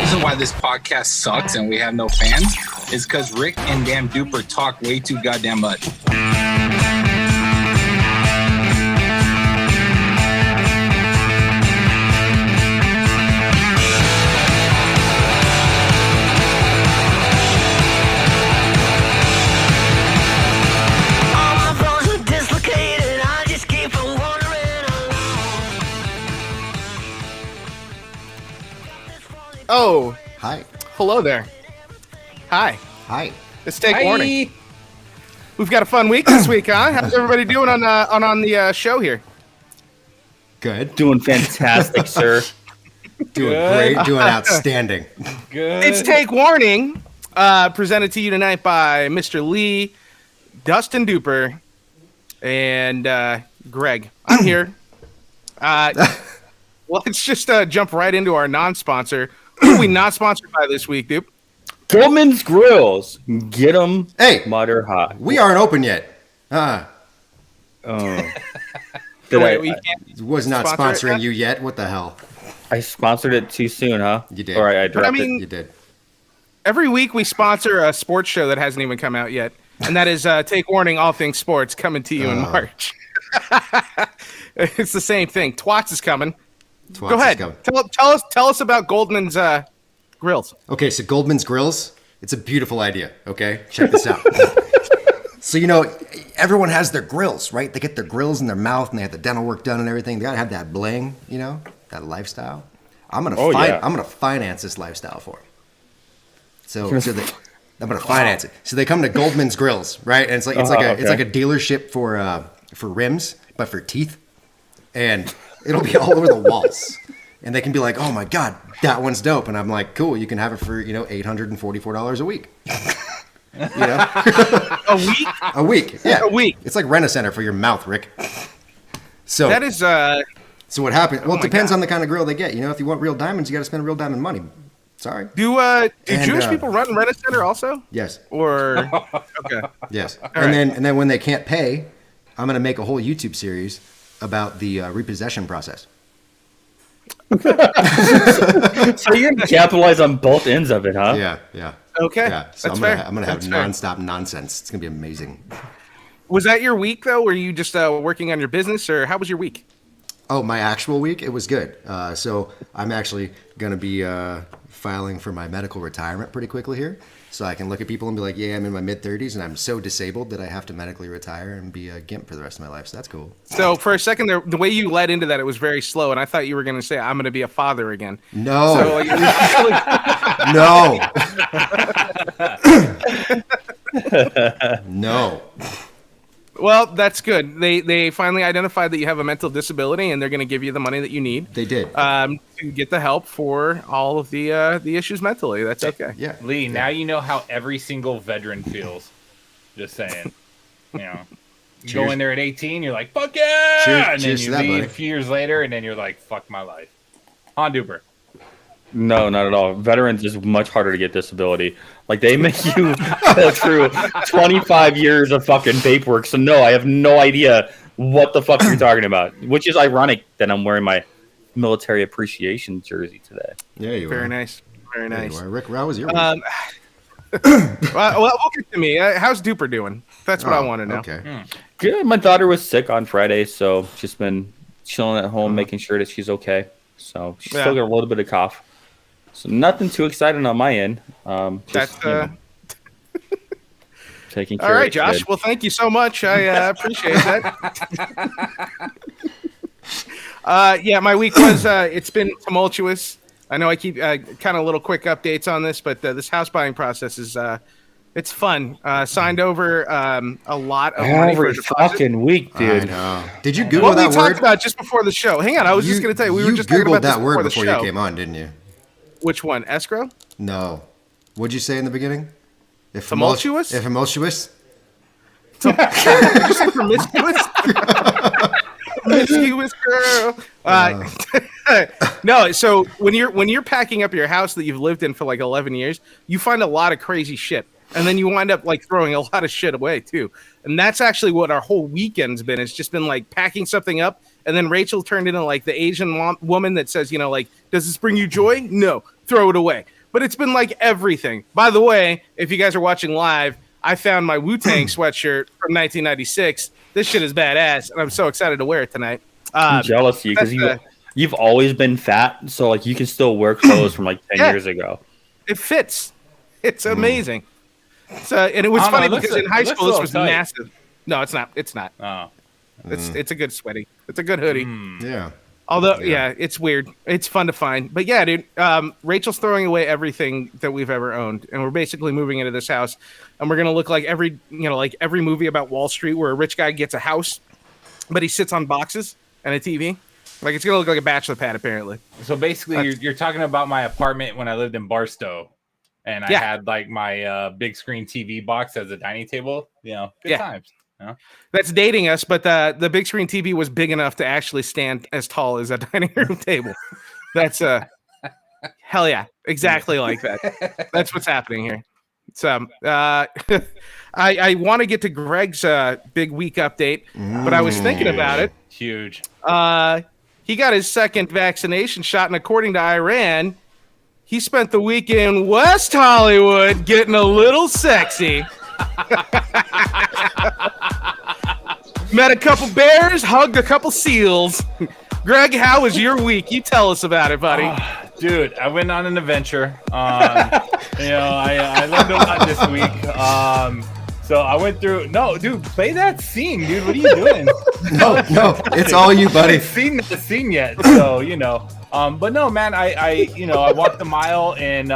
reason why this podcast sucks and we have no fans is because Rick and damn Duper talk way too goddamn much. Oh, Hi. hello there. Hi. Hi. Let's take warning. We've got a fun week this week, huh? How's everybody doing on the show here? Good. Doing fantastic, sir. Doing great. Doing outstanding. Good. It's Take Warning, presented to you tonight by Mr. Lee, Dustin Duper, and Greg. I'm here. Let's just jump right into our non-sponsor. Who are we not sponsored by this week, Dupe? Goldman's Grills. Get them. Hey. Mutter hot. We aren't open yet. Oh. Wait, we can't Was not sponsor it sponsoring yet? you yet. What the hell? I sponsored it too soon, huh? You did. Or I dropped I mean- You did. Every week we sponsor a sports show that hasn't even come out yet, and that is Take Warning, All Things Sports, coming to you in March. It's the same thing. Twats is coming. Twats Go ahead. is coming. Tell us about Goldman's Grills. Okay, so Goldman's Grills, it's a beautiful idea, okay? Check this out. So, everyone has their grills, right? They get their grills in their mouth and they have the dental work done and everything. They got to have that bling, that lifestyle. I'm going to finance this lifestyle for them. So I'm going to finance it. So they come to Goldman's Grills, right? And it's like a dealership for rims, but for teeth. And it'll be all over the walls. And they can be like, oh my God, that one's dope. And I'm like, cool, you can have it for, $844 a week. A week? A week, yeah. A week. It's like Rent-A-Center for your mouth, Rick. So That is So what happens? Well, it my depends God. on the kind of grill they get. If you want real diamonds, you got to spend real diamond money. Sorry. do And, Jewish people run Rent-A-Center also? Yes. Or okay. Yes. right. And then when they can't pay, I'm going to make a whole YouTube series about the repossession process. So you're going to capitalize on both ends of it, huh? Yeah. Okay. Yeah. So That's I'm fair. gonna have That's fair. nonstop nonsense. It's gonna be amazing. Was that your week though? Were you just working on your business, or how was your week? Oh, my actual week, it was good. So I'm actually gonna be filing for my medical retirement pretty quickly here, so I can look at people and be like, yeah, I'm in my mid-30s and I'm so disabled that I have to medically retire and be a gimp for the rest of my life. So that's cool. So for a second there, the way you led into that, it was very slow, and I thought you were going to say, "I'm going to be a father again." No. So like, No. No. well, that's good. They finally identified that you have a mental disability, and they're going to give you the money that you need They did. to get the help for all of the issues mentally. That's okay. Yeah. Lee, now you know how every single veteran feels. Just saying. You go in there at 18, you're like, fuck yeah! Cheers- and then cheers you to that, leave buddy. a few years later, and then you're like, fuck my life. Han Duper. No, not at all. Veterans is much harder to get disability. Like, they make you go through 25 years of fucking paperwork. So, no, I have no idea what the fuck you're talking about. Which is ironic that I'm wearing my military appreciation jersey today. Yeah, you Very are. nice. Very There you nice. are. Rick, how was your week? Well, we'll get to me. How's Duper doing? That's what I want to know. Okay. Good. My daughter was sick on Friday, so just been chilling at home, making sure that she's okay. So she's still got a little bit of cough. So nothing too exciting on my end. Just, That's taking care all of right, the Josh. kid. Well, thank you so much. I appreciate that. Yeah, my week was. It's been tumultuous. I know I keep kind of little quick updates on this, but this house buying process is it's fun. Signed over a lot of money for a Every deposit. fucking week, I dude. know. Did you Google What we that talked word? about just before the show. Hang on, I was just going to tell you. We were just talking Googled about this that word before the before show. you came on, didn't you? Which one? Escrow? No. What'd you say in the beginning? If Tumultuous? If tumultuous? Did you say promiscuous? Promiscuous girl. No, so when you're packing up your house that you've lived in for like 11 years, you find a lot of crazy shit. And then you wind up like throwing a lot of shit away too. And that's actually what our whole weekend's been. It's just been like packing something up. And then Rachel turned into like the Asian woman that says, like, does this bring you joy? No, throw it away. but it's been like everything. By the way, if you guys are watching live, I found my Wu-Tang sweatshirt from 1996. This shit is badass, and I'm so excited to wear it tonight. I'm jealous of you because you've always been fat, so like you can still wear clothes from like 10 years ago. It fits. It's amazing. So, and it was funny because in high school this was massive. No, it's not. It's not. Oh. It's a good sweaty. It's a good hoodie. Yeah. Although, yeah, it's weird. It's fun to find. But yeah, dude, Rachel's throwing away everything that we've ever owned, and we're basically moving into this house, and we're gonna look like every movie about Wall Street where a rich guy gets a house, but he sits on boxes and a TV. Like it's gonna look like a bachelor pad, apparently. So basically, you're talking about my apartment when I lived in Barstow, and I had like my big screen TV box as a dining table. Good times. That's dating us, but the big screen TV was big enough to actually stand as tall as a dining room table. That's hell yeah, exactly like that. That's what's happening here. So I want to get to Greg's big week update, but I was thinking about it. Huge. He got his second vaccination shot, and according to Iran, he spent the week in West Hollywood getting a little sexy. Met a couple bears, hugged a couple seals. Greg, how was your week? You tell us about it, buddy. Dude, I went on an adventure. I learned a lot this week. So I went through. No, dude, play that scene, dude. What are you doing? No, it's all you, buddy. I haven't seen the scene yet, so but no, man, I walked a mile in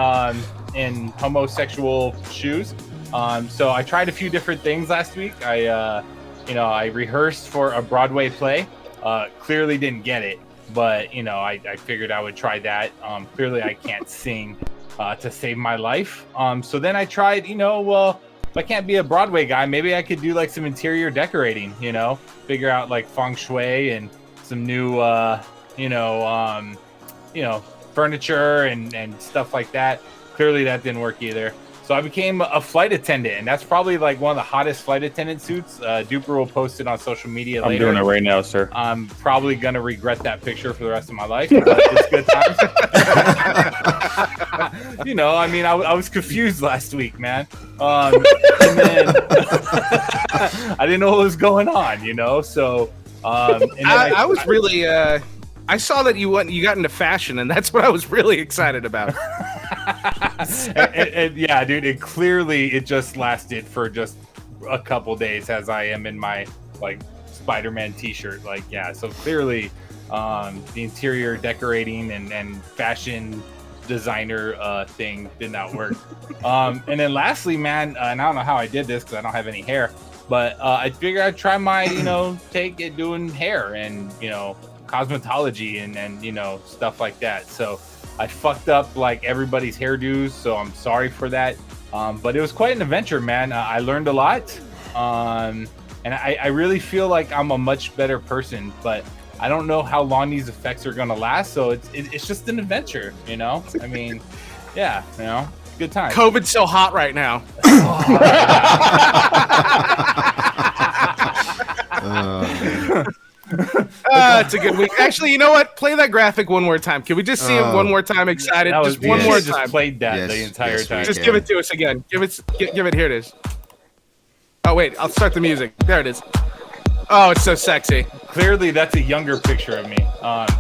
homosexual shoes. So I tried a few different things last week. I rehearsed for a Broadway play. Clearly didn't get it, but I figured I would try that. Clearly I can't sing to save my life. So then I tried, if I can't be a Broadway guy, maybe I could do like some interior decorating, figure out like feng shui and some new, furniture and stuff like that. Clearly that didn't work either. So I became a flight attendant, and that's probably like one of the hottest flight attendant suits. Duper will post it on social media later. I'm doing it right now, sir. I'm probably going to regret that picture for the rest of my life, but it's good times. I was confused last week, man. And then I didn't know what was going on, so... I was really... I saw that you got into fashion, and that's what I was really excited about. and yeah, dude, it just lasted for just a couple days as I am in my like Spider-Man t-shirt. Like, yeah, so clearly the interior decorating and fashion designer thing did not work. And then lastly, man, and I don't know how I did this because I don't have any hair, but I figured I'd try my, take it doing hair and, cosmetology and stuff like that. So I fucked up like everybody's hairdos, so I'm sorry for that. But it was quite an adventure, man. I learned a lot. And I really feel like I'm a much better person, but I don't know how long these effects are gonna last. So it's just an adventure, I mean, yeah, good time. COVID's so hot right now. It's a good week. Actually, you know what? Play that graphic one more time. Can we just see it one more time? Excited, just one more time. Just played that the entire time. Just give it to us again. Give it. Here it is. Oh wait, I'll start the music. There it is. Oh, it's so sexy. Clearly, that's a younger picture of me.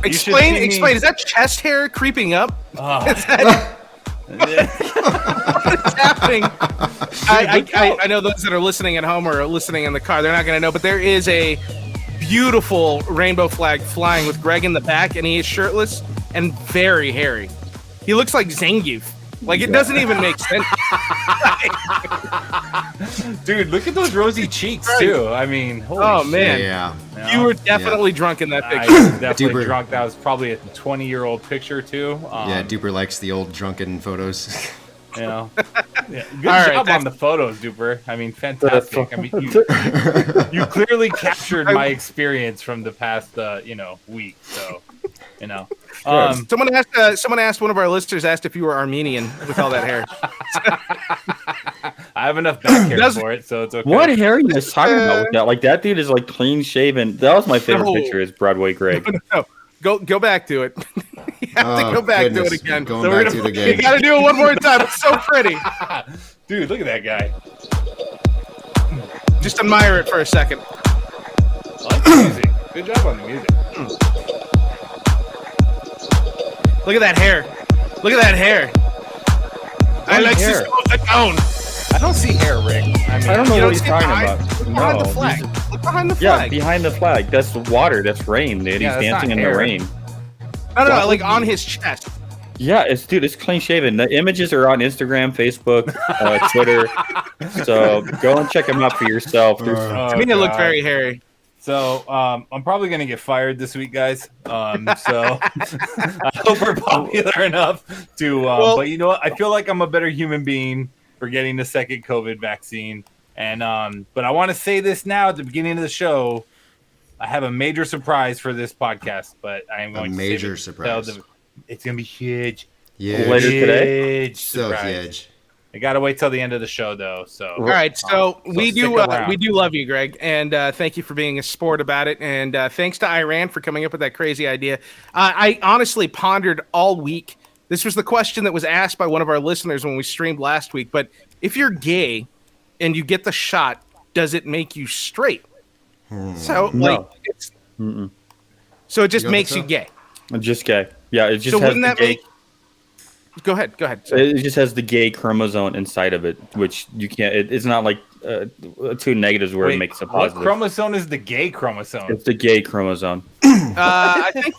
Explain. Is that chest hair creeping up? Is that... What's happening? I know those that are listening at home or listening in the car, they're not going to know, but there is a beautiful rainbow flag flying with Greg in the back, and he is shirtless and very hairy. He looks like Zangief. Like, it doesn't even make sense. Dude, look at those rosy cheeks, too. I mean, holy shit. Man. Yeah. You were definitely drunk in that picture. I was definitely drunk. That was probably a 20-year-old picture, too. Yeah, Duper likes the old drunken photos. Yeah. Good job on the photos, Duper. I mean, fantastic. I mean, you clearly captured my experience from the past, week. So, Someone asked, one of our listeners asked if you were Armenian with all that hair. I have enough back hair for it, so it's okay. What hair are you guys talking about with that? Like, that dude is like clean shaven. That was my favorite picture. Is Broadway Greg. No. Go back to it. You have to go back to it again. Going So we're back to gonna- the game. You got to do it one more time. It's so pretty. Dude, look at that guy. Just admire it for a second. I like the music. Good job on the music. Look at that hair. Look at that hair. Alexis hair? of the town. I don't see hair, Rick. I mean, I don't know You what he's see talking behind- about. Look behind the No. flag. Look behind the Yeah, flag. behind the flag. That's the water. That's rain, dude. Yeah, He's that's dancing not in the hair. rain. No, like on his chest. Yeah, it's clean shaven. The images are on Instagram, Facebook, Twitter. So go and check them out for yourself. To me, it looked very hairy. So I'm probably gonna get fired this week, guys. So I hope we're popular enough to. But you know what? I feel like I'm a better human being for getting the second COVID vaccine. And but I want to say this now at the beginning of the show. I have a major surprise for this podcast, but I am going to save major it till surprise. it's gonna be huge. Yeah. Later today? Huge So surprise. huge. I gotta wait till the end of the show, though. So All right, so we stick do around. we do love you, Greg, and thank you for being a sport about it, and thanks to Iran for coming up with that crazy idea. I honestly pondered all week. This was the question that was asked by one of our listeners when we streamed last week. But if you're gay and you get the shot, does it make you straight? So No. it's, so it just You don't makes think you so? gay. Just gay. Yeah, it just So has wouldn't the that gay. make? Go ahead. It just has the gay chromosome inside of it, which you can't. It's not like two negatives where Wait, it makes a what positive. chromosome is the gay chromosome? It's the gay chromosome. I think.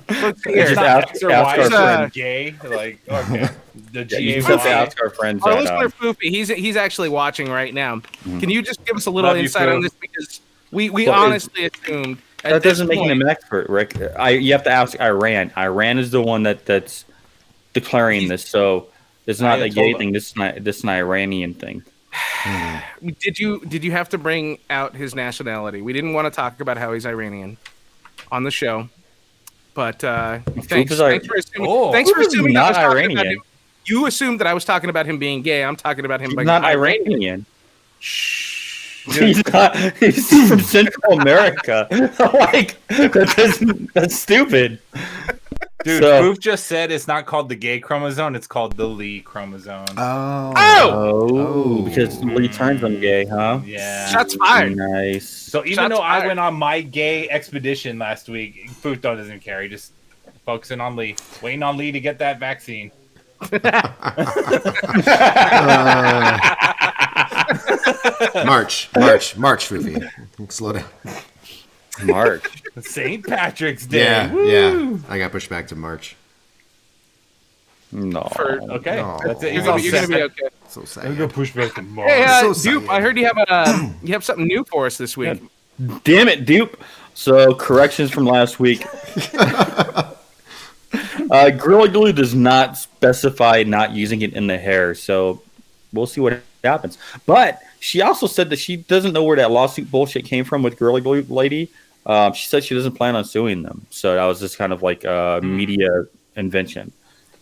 Let's see here. Just Not ask X or our Y, friend. it's gay. Like okay, the Yeah, you G just have to A Y. ask our friends Our that. listener Foofy, he's actually watching right now. Mm-hmm. Can you just give us a little Love you, insight on Foof. this, because we Well, honestly assumed at That this doesn't make point, him an expert, Rick. You have to ask Iran. Iran is the one that's declaring this, so it's not I a gay told thing. This is an Iranian thing. did you have to bring out his nationality? We didn't want to talk about how he's Iranian on the show, but thanks, is thanks for assuming. Oh. Thanks for Foof is assuming I not was talking about Iranian. him. You assumed that I was talking about him being gay. I'm talking about him He's being not Iranian. He's not. He's from Central America. Like that's stupid. Dude, So- Proof just said it's not called the gay chromosome; it's called the Lee chromosome. Oh, Oh, because Lee turns him gay, huh? Yeah. shots fired. Nice. So even Shots though I fired. went on my gay expedition last week, Proof doesn't care. He just focusing on Lee, waiting on Lee to get that vaccine. March, Foofy. Slow down. Mark. St. Patrick's Day. Yeah, Woo! yeah. I got pushed back to March. No. Okay, No. that's it. You're He's gonna, all you're gonna set. be okay. So I'm sad. gonna push back to March. Hey, So Dupe, sad. I heard you have something new for us this week. Damn it, dupe. So corrections from last week. Gorilla Glue does not specify not using it in the hair, so we'll see what happens. But she also said that she doesn't know where that lawsuit bullshit came from with Gorilla Glue lady. She said she doesn't plan on suing them, so that was just kind of like a media invention.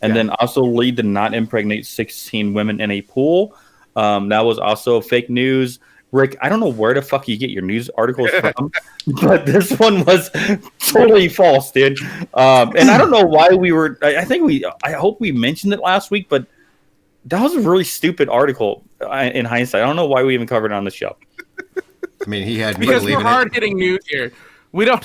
And then also Lee did not impregnate 16 women in a pool. That was also fake news. Rick, I don't know where the fuck you get your news articles from, but this one was totally false, dude. And I don't know why we were. I hope we mentioned it last week, but that was a really stupid article. In hindsight, I don't know why we even covered it on the show. I mean, he had me Because we're believing it. hard hitting news here. We don't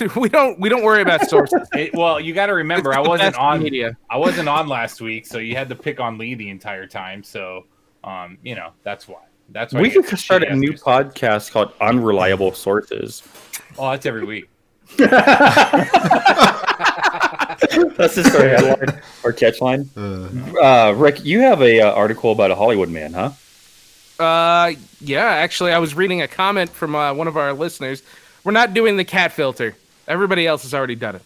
worry about sources. Well, you got to remember, I It's the wasn't best on media. I wasn't on last week, so you had to pick on Lee the entire time. So, that's why. That's why We you get could start a shitty-ass new news. podcast called Unreliable Sources. Oh, that's every week. That's just our headline or catchline. Rick, you have a article about a Hollywood man, huh? Yeah, actually, I was reading a comment from one of our listeners. We're not doing the cat filter. Everybody else has already done it.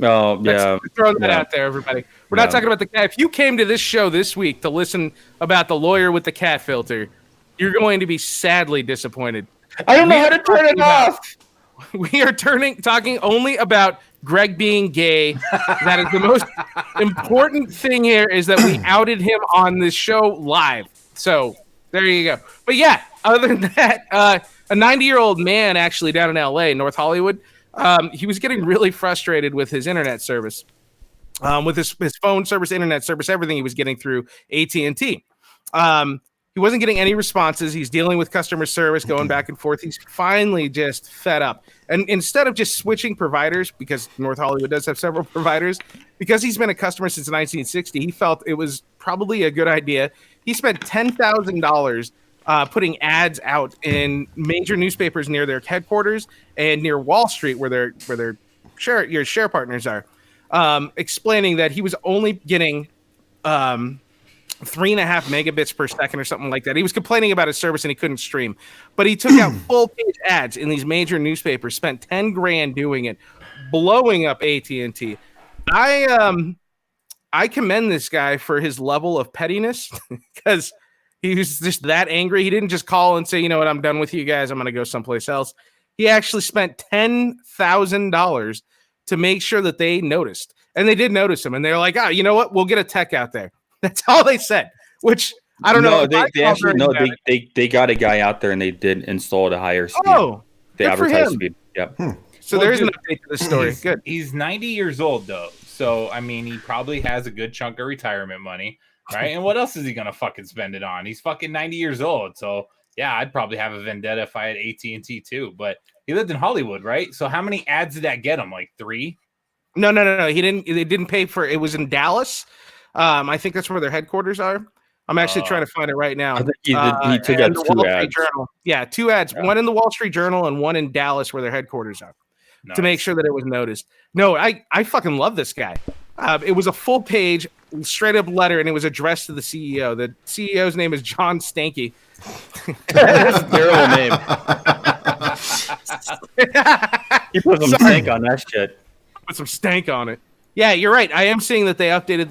Oh, yeah. Throwing that Yeah. out there, everybody. We're not Yeah. talking about the cat. If you came to this show this week to listen about the lawyer with the cat filter, you're going to be sadly disappointed. I don't know We how are to turn it talking about- off. We are talking only about Greg being gay. That is the most important thing here, is that we outed him on this show live. So there you go. But yeah, other than that, a 90-year-old man actually down in LA, North Hollywood, he was getting really frustrated with his internet service. with his phone service, internet service, everything he was getting through AT&T. He wasn't getting any responses. He's dealing with customer service, going back and forth. He's finally just fed up. And instead of just switching providers, because North Hollywood does have several providers, because he's been a customer since 1960, he felt it was probably a good idea. He spent $10,000 putting ads out in major newspapers near their headquarters and near Wall Street, where their share partners are, explaining that he was only getting 3.5 megabits per second or something like that. He was complaining about his service and he couldn't stream, but he took out full page ads in these major newspapers, spent 10 grand doing it, blowing up AT&T. I commend this guy for his level of pettiness because he was just that angry. He didn't just call and say, you know what, I'm done with you guys, I'm going to go someplace else. He actually spent $10,000 to make sure that they noticed. And they did notice him. And they're like, you know what, we'll get a tech out there. That's all they said, which I don't know. They got a guy out there and they did install at a higher speed. Oh, they advertised speed. Yep. So there's an update to the story. Good. He's 90 years old though. So I mean, he probably has a good chunk of retirement money, right? And what else is he gonna fucking spend it on? He's fucking 90 years old. So yeah, I'd probably have a vendetta if I had AT&T too. But he lived in Hollywood, right? So how many ads did that get him? Like 3? No. He didn't. They didn't pay for it. Was in Dallas. I think that's where their headquarters are. I'm actually trying to find it right now. I think he took out 2 ads. Journal. Yeah, 2 ads. Yeah. One in the Wall Street Journal and one in Dallas, where their headquarters are, to make sure that it was noticed. No, I fucking love this guy. It was a full page, straight up letter, and it was addressed to the CEO. The CEO's name is John Stanky. That's a terrible name. He put some stank on that shit. Put some stank on it. Yeah, you're right. I am seeing that they updated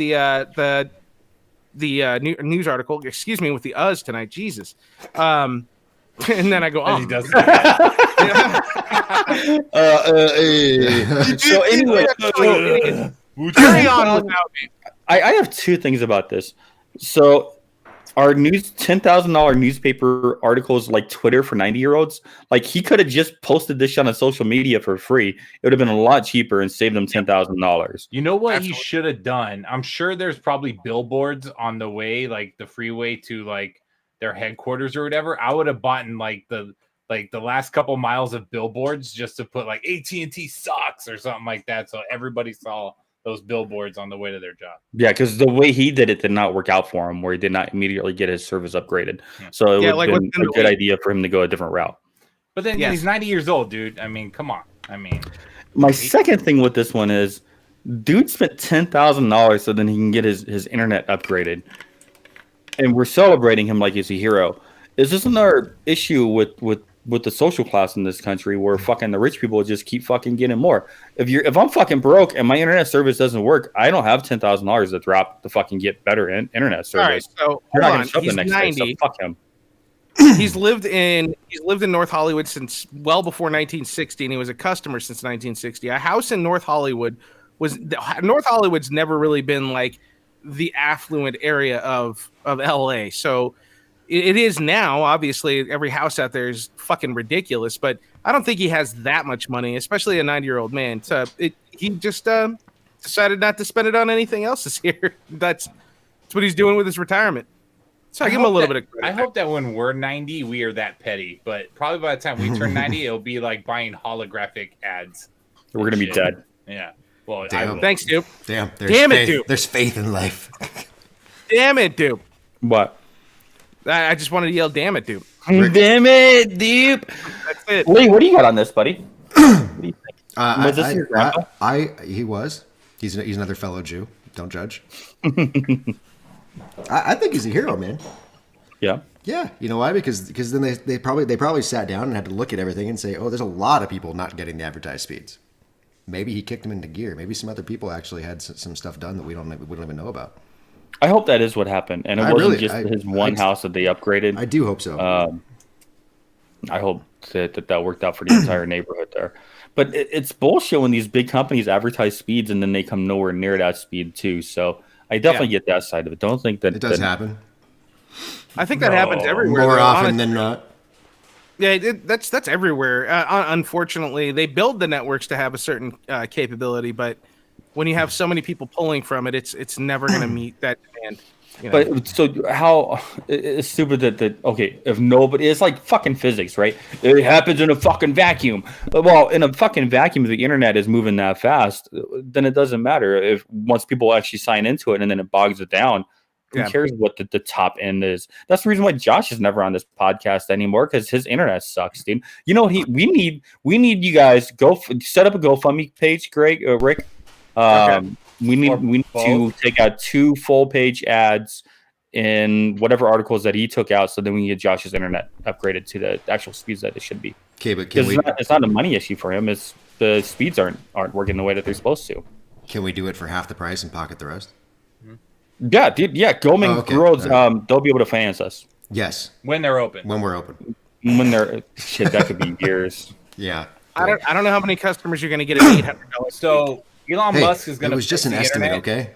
the news article. Excuse me, with the us tonight. Jesus. And then I go, oh. He does. So anyway, carry on without me. I have 2 things about this. So are $10,000 newspaper articles like Twitter for 90-year-olds? Like, he could have just posted this shit on social media for free. It would have been a lot cheaper and saved him $10,000. You know what he should have done? I'm sure there's probably billboards on the way, like the freeway to like their headquarters or whatever. I would have bought in like the last couple miles of billboards just to put like AT&T sucks or something like that, so everybody saw those billboards on the way to their job. Yeah, because the way he did it did not work out for him, where he did not immediately get his service upgraded. So it would have been a good idea for him to go a different route. But then he's 90 years old, dude. I mean, come on. I mean, my second thing with this one is, dude spent $10,000 so then he can get his internet upgraded, and we're celebrating him like he's a hero. Is this another issue with the social class in this country, where fucking the rich people just keep fucking getting more? If I'm fucking broke and my internet service doesn't work, I don't have $10,000 to drop to fucking get better internet service. All right, so you're not hold on. He's 90. Day, so fuck him. He's lived in North Hollywood since well before 1960, and he was a customer since 1960. A house in North Hollywood North Hollywood's never really been like the affluent area of LA. So it is now. Obviously, every house out there is fucking ridiculous, but I don't think he has that much money, especially a 90-year-old man. So he just decided not to spend it on anything else this year. That's what he's doing with his retirement. So I give him a little bit of credit. I hope that when we're 90, we are that petty. But probably by the time we turn 90, it'll be like buying holographic ads. We're going to be dead. Yeah. Well, thanks, Dupe. Damn it, Dupe. There's faith in life. Damn it, Dupe. What? I just wanted to yell, damn it, Dupe. Damn it, Dupe. That's it. Lee, what do you got on this, buddy? What do you think? Was this your grandpa? He was. He's another fellow Jew. Don't judge. I think he's a hero, man. Yeah. Yeah. You know why? Because then they probably sat down and had to look at everything and say, oh, there's a lot of people not getting the advertised speeds. Maybe he kicked them into gear. Maybe some other people actually had some stuff done that we don't even know about. I hope that is what happened, and it wasn't just his one house that they upgraded. I do hope so. I hope that worked out for the entire neighborhood there. But it's bullshit when these big companies advertise speeds and then they come nowhere near that speed too. So I definitely get that side of it. Don't think that it does happen. I think that happens everywhere. More often than not. Yeah, that's everywhere. Unfortunately, they build the networks to have a certain capability, but when you have so many people pulling from it, it's never going to meet that demand. You know? But so how it's stupid that okay, if nobody, it's like fucking physics, right? It happens in a fucking vacuum. Well, in a fucking vacuum, if the internet is moving that fast, then it doesn't matter if once people actually sign into it and then it bogs it down. Who cares what the top end is? That's the reason why Josh is never on this podcast anymore, because his internet sucks, dude. You know what we need you guys set up a GoFundMe page, Rick. We need to take out 2 full page ads in whatever articles that he took out, so then we can get Josh's internet upgraded to the actual speeds that it should be. Okay, but it's not a money issue for him. It's the speeds aren't working the way that they're supposed to. Can we do it for half the price and pocket the rest? Yeah, dude. Yeah, Goldman Girls, they'll be able to finance us. Yes. When they're open. When we're open. When they're shit, that could be years. Yeah. I don't know how many customers you're going to get at $800. So Elon Musk is going to. It was just an estimate, okay?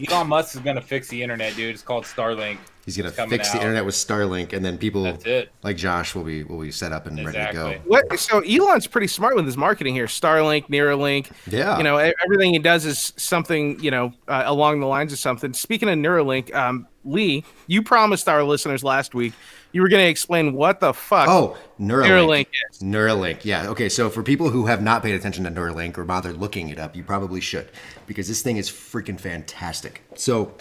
Elon Musk is going to fix the internet, dude. It's called Starlink. He's going to fix the internet with Starlink, and then people like Josh will be set up and ready to go. So Elon's pretty smart with his marketing here. Starlink, Neuralink. Yeah. You know, everything he does is something, along the lines of something. Speaking of Neuralink, Lee, you promised our listeners last week you were going to explain what the fuck Neuralink is. Neuralink, yeah. Okay, so for people who have not paid attention to Neuralink or bothered looking it up, you probably should, because this thing is freaking fantastic. So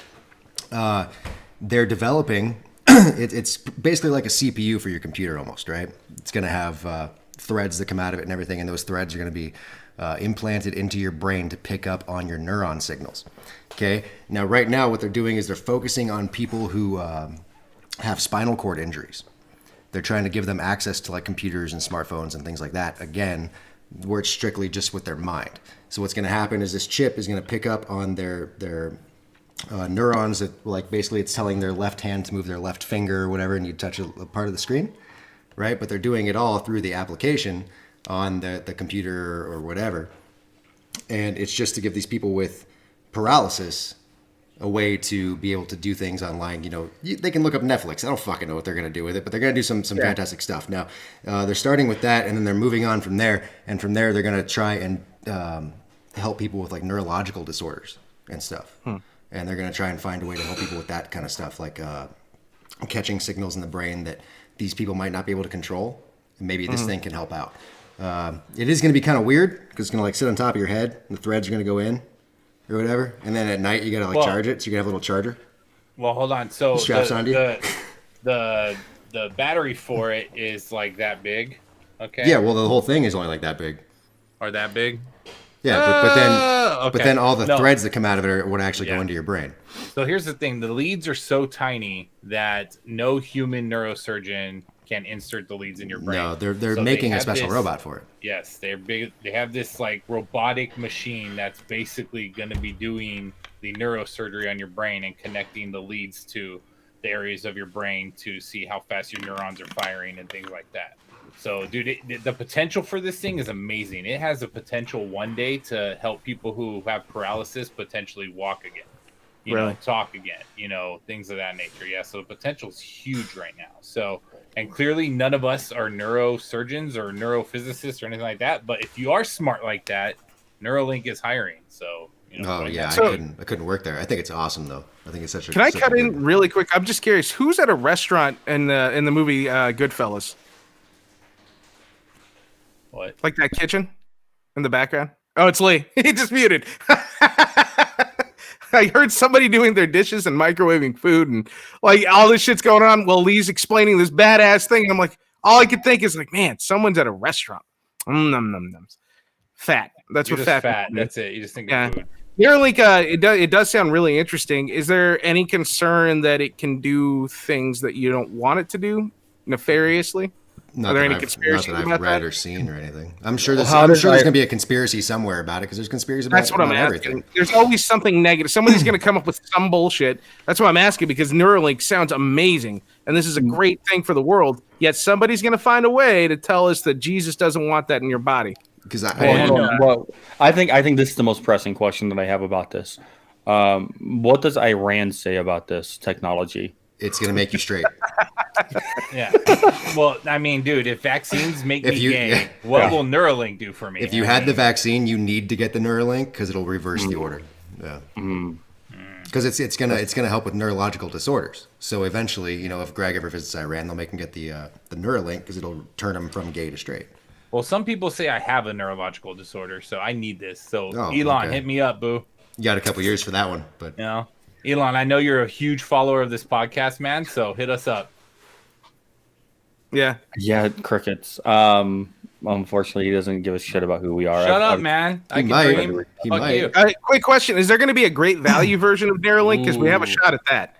they're developing, it's basically like a CPU for your computer almost, right? It's going to have threads that come out of it and everything, and those threads are going to be implanted into your brain to pick up on your neuron signals. Okay, now right now what they're doing is they're focusing on people who have spinal cord injuries. They're trying to give them access to like computers and smartphones and things like that, again, where it's strictly just with their mind. So what's going to happen is this chip is going to pick up on their neurons that, like, basically it's telling their left hand to move their left finger or whatever, and you touch a part of the screen, right? But they're doing it all through the application on the computer or whatever. And it's just to give these people with paralysis a way to be able to do things online. You know, they can look up Netflix. I don't fucking know what they're going to do with it, but they're going to do some fantastic stuff. Now, they're starting with that, and then they're moving on from there. And from there, they're going to try and help people with like neurological disorders and stuff. And they're going to try and find a way to help people with that kind of stuff, like catching signals in the brain that these people might not be able to control. And maybe this thing can help out. It is going to be kind of weird because it's going to like sit on top of your head, and the threads are going to go in or whatever. And then at night you got to like charge it. So you can have a little charger. Well, hold on. So straps onto you. The battery for it is like that big. Okay. Yeah. Well, the whole thing is only like that big. Or that big. Yeah, but then all the threads that come out of it are what actually go into your brain. So here's the thing: the leads are so tiny that no human neurosurgeon can insert the leads in your brain. No, they're making a special robot for it. Yes, they're big. They have this like robotic machine that's basically going to be doing the neurosurgery on your brain and connecting the leads to the areas of your brain to see how fast your neurons are firing and things like that. So, dude, the potential for this thing is amazing. It has a potential one day to help people who have paralysis potentially walk again, you know, talk again, you know, things of that nature. Yeah, so the potential is huge right now. So, and clearly none of us are neurosurgeons or neurophysicists or anything like that. But if you are smart like that, Neuralink is hiring. So, you know. Oh, yeah, I couldn't work there. I think it's awesome, though. I think it's such a. Can I cut in really quick? I'm just curious. Who's at a restaurant in the movie Goodfellas? What? Like that kitchen in the background? Oh, it's Lee. He just muted. I heard somebody doing their dishes and microwaving food and like all this shit's going on while Lee's explaining this badass thing. And I'm like, all I could think is like, man, someone's at a restaurant. Fat. That's You're what just fat. That's it. You just think of food. Neuralink, it does sound really interesting. Is there any concern that it can do things that you don't want it to do nefariously? Not Are there that any conspiracies I've about read that? or seen or anything. I'm sure there's going to be a conspiracy somewhere about it because there's conspiracies about That's what I'm asking. everything. There's always something negative. Somebody's going to come up with some bullshit. That's what I'm asking because Neuralink sounds amazing and this is a great thing for the world. Yet somebody's going to find a way to tell us that Jesus doesn't want that in your body. Because I think this is the most pressing question that I have about this. What does Iran say about this technology? It's going to make you straight. Yeah. Well, I mean, dude, if vaccines make If me you- gay, what will Neuralink do for me? If you I had the mean, vaccine, you need to get the Neuralink because it'll reverse the order. Yeah. Because it's gonna help with neurological disorders. So eventually, if Greg ever visits Iran, they'll make him get the Neuralink because it'll turn him from gay to straight. well, some people say I have a neurological disorder, so I need this. So Oh, Elon, okay. hit me up, boo. You got a couple years for that one, but You know, Elon, I know you're a huge follower of this podcast, man. So hit us up. Yeah. Yeah, crickets. Unfortunately, he doesn't give a shit about who we are. Shut up, I've- man. I He can might. dream. He Fuck might. you. Quick question: is there going to be a great value version of Neuralink? Because we have a shot at that.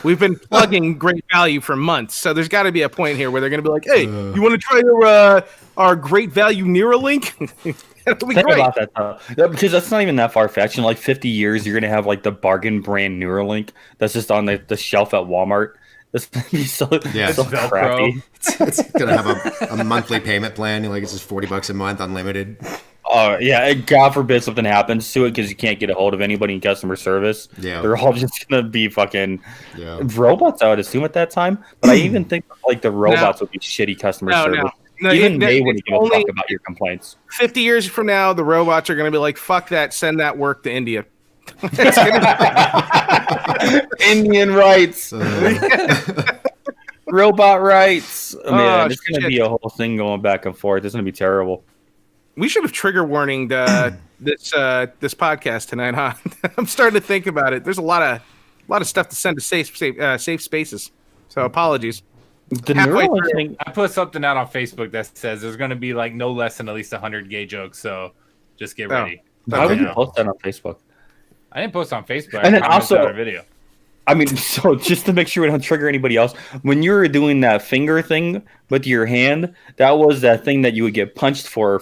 We've been plugging great value for months, so there's got to be a point here where they're going to be like, "Hey, you want to try our great value Neuralink?" That'll be Think great. about that though. Yeah, because that's not even that far fetched. In like 50 years, you're gonna have like the bargain brand Neuralink that's just on the shelf at Walmart. That's gonna be so, Yeah. so Velcro. crappy. it's gonna have a monthly payment plan. It's just $40 a month, unlimited. Oh yeah, and God forbid something happens to it because you can't get a hold of anybody in customer service. Yeah. They're all just gonna be fucking Yeah. robots, I would assume at that time. But I even think like the robots would be shitty customer service. No, Even you- they wouldn't give a only- fuck about your complaints. 50 years from now, the robots are going to be like, "Fuck that! Send that work to India." It's gonna Indian rights, robot rights. Oh, man, Oh, it's gonna shit. be a whole thing going back and forth. It's gonna be terrible. We should have trigger warninged this podcast tonight, huh? I'm starting to think about it. There's a lot of stuff to send to safe spaces. So apologies. The Halfway Neuralink through. thing. I put something out on Facebook that says there's going to be like no less than at least 100 gay jokes. So just get ready. Why would Okay. you post that on Facebook? I didn't post on Facebook. And I then commented also- on our video. I mean, so just to make sure we don't trigger anybody else, when you were doing that finger thing with your hand, that was that thing that you would get punched for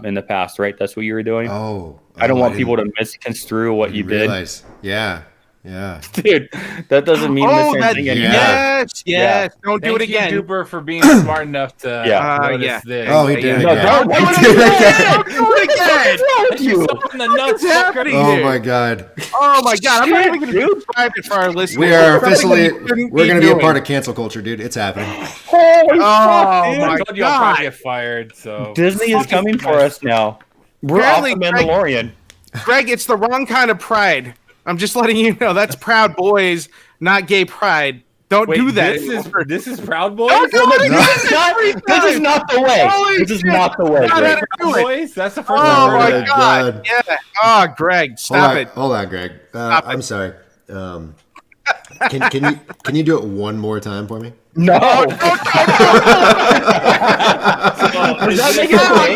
in the past, right? That's what you were doing. Oh, I don't want didn't- people to misconstrue what you did, realize. Yeah. dude. That doesn't mean the Oh, same that, thing yeah. anymore. yes. Yeah. Don't do Thank it again. you, Duper, for being smart enough to Yeah. notice Yeah. this. Oh, he did it No, again. don't He do did it it again. again. Do it again. Hit yourself in the nuts, What's happening fucker. Oh here? my god. Oh my god! I'm not Shit, even going to dude. describe it for our listeners. We are It's something officially you shouldn't we're gonna be a doing. part of cancel culture, dude. It's happening. Holy Oh fuck, dude. I my told you I'll probably god! get fired. So Disney is coming for us now. We're Apparently, off the Mandalorian. Greg, it's the wrong kind of pride. I'm just letting you know. That's Proud Boys, not gay pride. Don't Wait, do that. This is Proud Boys. Don't do it again. This is not the way. Holy This is shit. not the way. God, Greg. I- Proud do it. Boys. That's the first Oh I've heard my of my that. god! God. Yeah. Oh, Greg, stop it. Hold on, Greg. Stop it. I'm sorry. Can you do it one more time for me? No. Does that make it okay?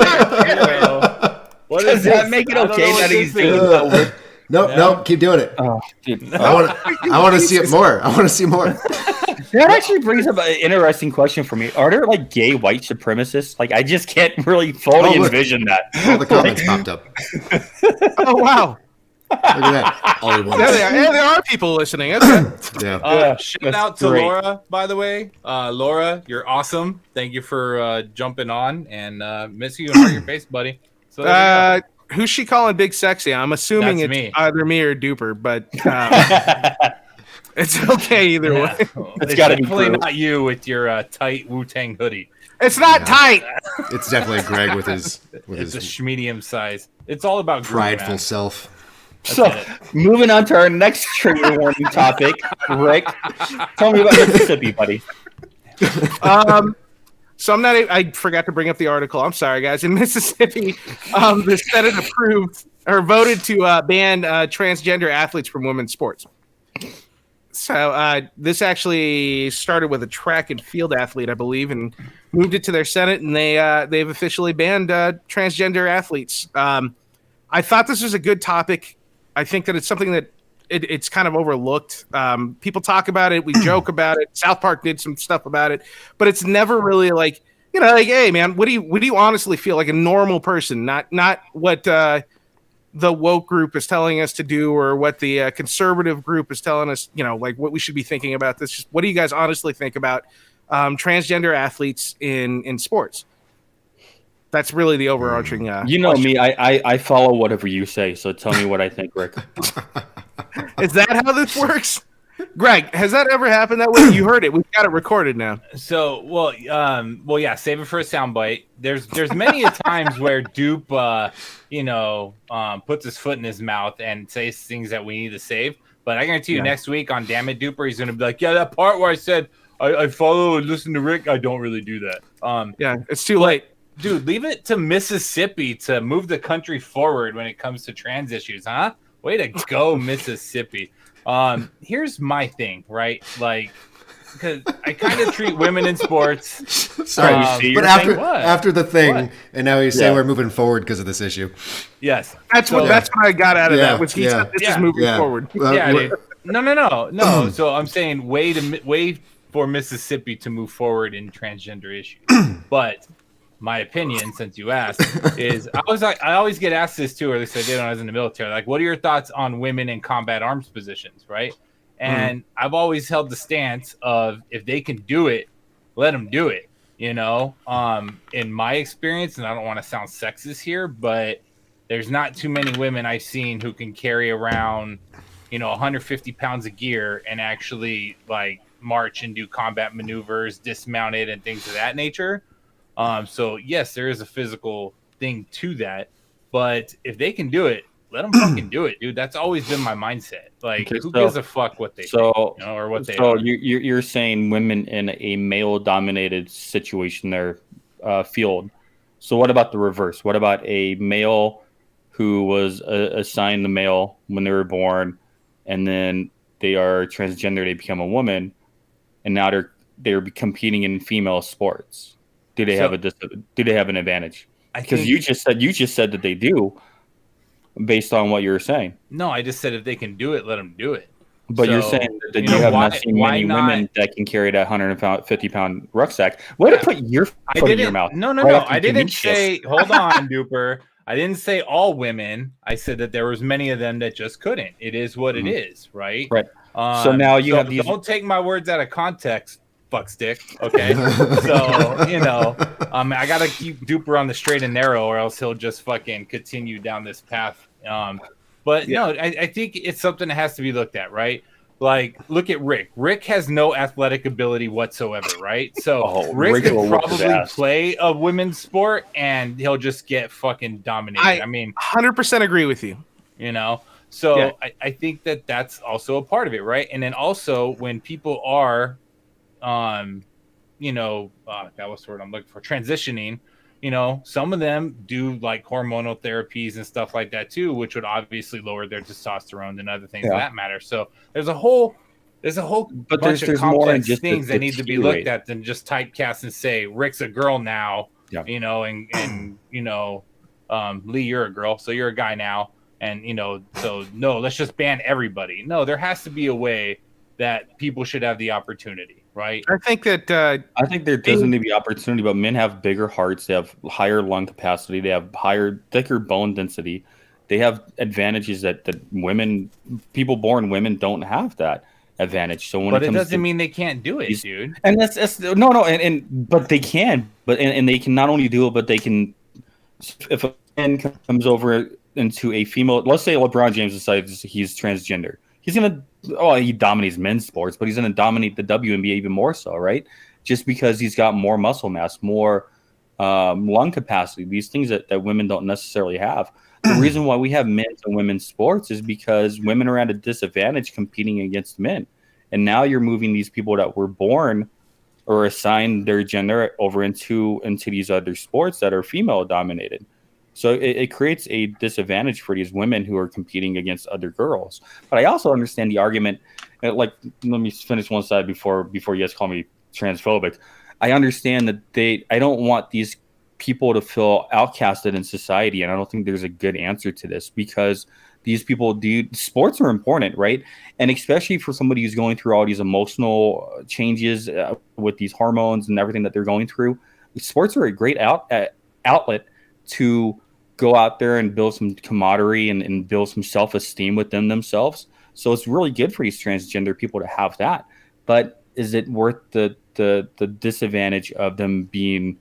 What Does is that this? make it I don't okay know what that this he's doing is. that with? No, keep doing it. Oh, dude. I want to see it more. I want to see more. That actually brings up an interesting question for me. Are there like gay white supremacists? Like, I just can't really fully Oh, look. envision that. All the comments popped up. Oh wow! Look at that. All at There they are. once. Yeah, there are people listening. Okay. Yeah. Yeah, Shout that's out to great. Laura, by the way. Laura, you're awesome. Thank you for jumping on and miss you and heart your face, buddy. So there you go. Who's she calling big sexy? I'm assuming That's it's me. either me or Duper, but it's okay either way. It's gotta be definitely true. not you with your tight Wu Tang hoodie. It's not tight. It's definitely Greg with his It's a medium size. It's all about groove, prideful man. self. So, moving on to our next trigger warning topic, Rick, tell me about Mississippi, buddy. So I'm not. I forgot to bring up the article. I'm sorry, guys. In Mississippi, the Senate approved or voted to ban transgender athletes from women's sports. So this actually started with a track and field athlete, I believe, and moved it to their Senate, and they've officially banned transgender athletes. I thought this was a good topic. I think that it's something that it's kind of overlooked. People talk about it, we joke about it. South Park did some stuff about it, but it's never really like, like, hey man, what do you honestly feel like a normal person, not what the woke group is telling us to do or what the conservative group is telling us, like what we should be thinking about this. Just what do you guys honestly think about transgender athletes in sports? That's really the overarching. You know me, I follow whatever you say, so tell me what I think, Rick. Is that how this works? Greg, has that ever happened that way? You heard it. We've got it recorded now. So, yeah. Save it for a soundbite. There's many a times where Dupe, puts his foot in his mouth and says things that we need to save. But I guarantee you, next week on Damn It Duper, he's gonna be like, yeah, that part where I said I follow and listen to Rick, I don't really do that. Yeah, it's too late. Dude, leave it to Mississippi to move the country forward when it comes to trans issues, huh? Way to go, Mississippi. Here's my thing, right? Like, because I kind of treat women in sports. Sorry, but after the thing, and now he's saying we're moving forward because of this issue. Yes, that's what I got out of that. Was he said this is moving forward? Dude. No. So I'm saying wait for Mississippi to move forward in transgender issues, but. My opinion, since you asked, is I always get asked this too, or at least I did when I was in the military. Like, what are your thoughts on women in combat arms positions, right? And I've always held the stance of if they can do it, let them do it. In my experience, and I don't want to sound sexist here, but there's not too many women I've seen who can carry around, 150 pounds of gear and actually like march and do combat maneuvers, dismounted and things of that nature. So yes, there is a physical thing to that, but if they can do it, let them fucking do it, dude. That's always been my mindset. Like, who gives a fuck what they think, or what they are. You're saying women in a male-dominated situation, their field. So what about the reverse? What about a male who was assigned the male when they were born, and then they are transgender, they become a woman, and now they're competing in female sports? Do they have an advantage? Because you just said that they do, based on what you were saying. No, I just said if they can do it, let them do it. But you're saying that you have not seen many women that can carry that 150-pound rucksack. Way to put your foot in your mouth. No. I didn't say. Hold on, Duper. I didn't say all women. I said that there was many of them that just couldn't. It is what it is, right? Right. So now you have these. Don't take my words out of context. Fuck stick. Okay. So, I gotta keep Duper on the straight and narrow, or else he'll just fucking continue down this path. But no, I think it's something that has to be looked at, right? Like, look at Rick. Rick has no athletic ability whatsoever, right? So Rick could probably play a women's sport and he'll just get fucking dominated. I mean, 100% agree with you. So I think that that's also a part of it, right? And then also when people are what's the word I'm looking for? Transitioning, some of them do like hormonal therapies and stuff like that too, which would obviously lower their testosterone and other things of that matter. So there's a whole bunch of complex things that need to be looked at than just typecast and say Rick's a girl now, and Lee, you're a girl, so you're a guy now, and so no, let's just ban everybody. No, there has to be a way that people should have the opportunity. Right. I think that I think there doesn't need to be opportunity, but men have bigger hearts. They have higher lung capacity. They have thicker bone density. They have advantages that people born women don't have that advantage. So but it doesn't mean they can't do it, dude. And that's but they can. But and they can not only do it, but they can. If a man comes over into a female, let's say LeBron James decides he's transgender. He's he dominates men's sports, but he's going to dominate the WNBA even more so, right? Just because he's got more muscle mass, more lung capacity, these things that women don't necessarily have. The reason why we have men's and women's sports is because women are at a disadvantage competing against men. And now you're moving these people that were born or assigned their gender over into these other sports that are female dominated. So it creates a disadvantage for these women who are competing against other girls. But I also understand the argument. Let me finish one side before you guys call me transphobic. I understand that I don't want these people to feel outcasted in society, and I don't think there's a good answer to this because these people sports are important, right? And especially for somebody who's going through all these emotional changes with these hormones and everything that they're going through. Sports are a great outlet to go out there and build some camaraderie and build some self-esteem within themselves. So it's really good for these transgender people to have that. But is it worth the disadvantage of them being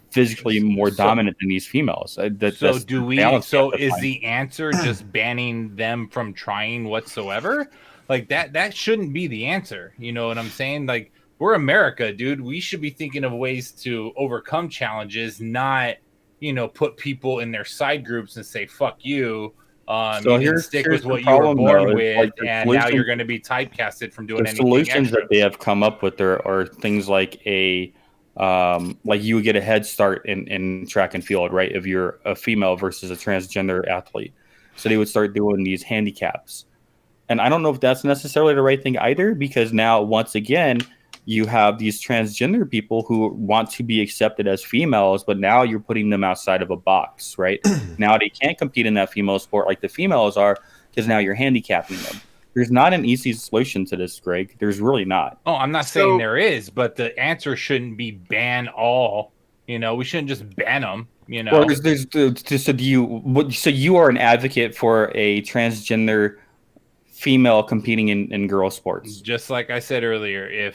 physically more dominant than these females? Is the answer just banning them from trying whatsoever? like that shouldn't be the answer. You know what I'm saying? Like, we're America, dude. We should be thinking of ways to overcome challenges, not, you know, put people in their side groups and say fuck you. So You didn't here's stick the with what you were problem, born though, is, with, like, the and now solution- you're going to be typecasted from doing The anything solutions extra. that they have come up with are things like like you would get a head start in track and field, right? If you're a female versus a transgender athlete. So they would start doing these handicaps. And I don't know if that's necessarily the right thing either, because now, once again, you have these transgender people who want to be accepted as females, but now you're putting them outside of a box, right? Now they can't compete in that female sport like the females are, because now you're handicapping them. There's not an easy solution to this, Greg. There's really not. Oh, I'm not So- saying there is, but the answer shouldn't be ban all. You know, we shouldn't just ban them. You know, Well, so you are an advocate for a transgender female competing in girl sports. just like I said earlier,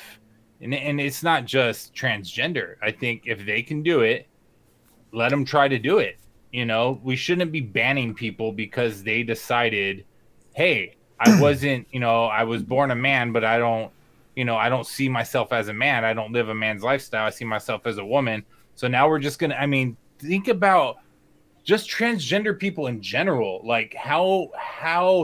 and it's not just transgender. I think if they can do it, let them try to do it. You know, we shouldn't be banning people because they decided, hey, I wasn't, you know, I was born a man, but I don't, you know, I don't see myself as a man. I don't live a man's lifestyle. I see myself as a woman. So now we're just going to, I mean, think about just transgender people in general, like how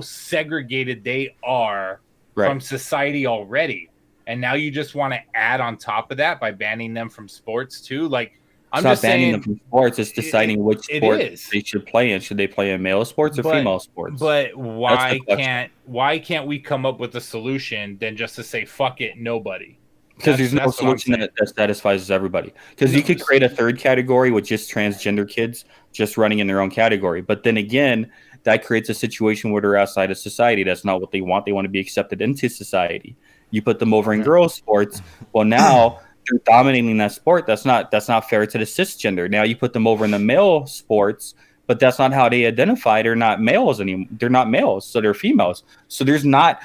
segregated they are Right. from society already. And now you just want to add on top of that by banning them from sports too. Like, I'm It's not just banning saying, them from sports. It's deciding which it sport is. they should play in. Should they play in male sports or But- female sports? but why question. can't we come up with a solution than just to say fuck it, nobody? Because there's no That's what I'm solution saying. that satisfies everybody. Because you could create a third category with just transgender kids just running in their own category. But then again, that creates a situation where they're outside of society. That's not what they want. They want to be accepted into society. You put them over in girls' sports. Well, now they're dominating that sport. That's not fair to the cisgender. Now you put them over in the male sports, but that's not how they identify. They're not males anymore. They're not males, so they're females. So there's not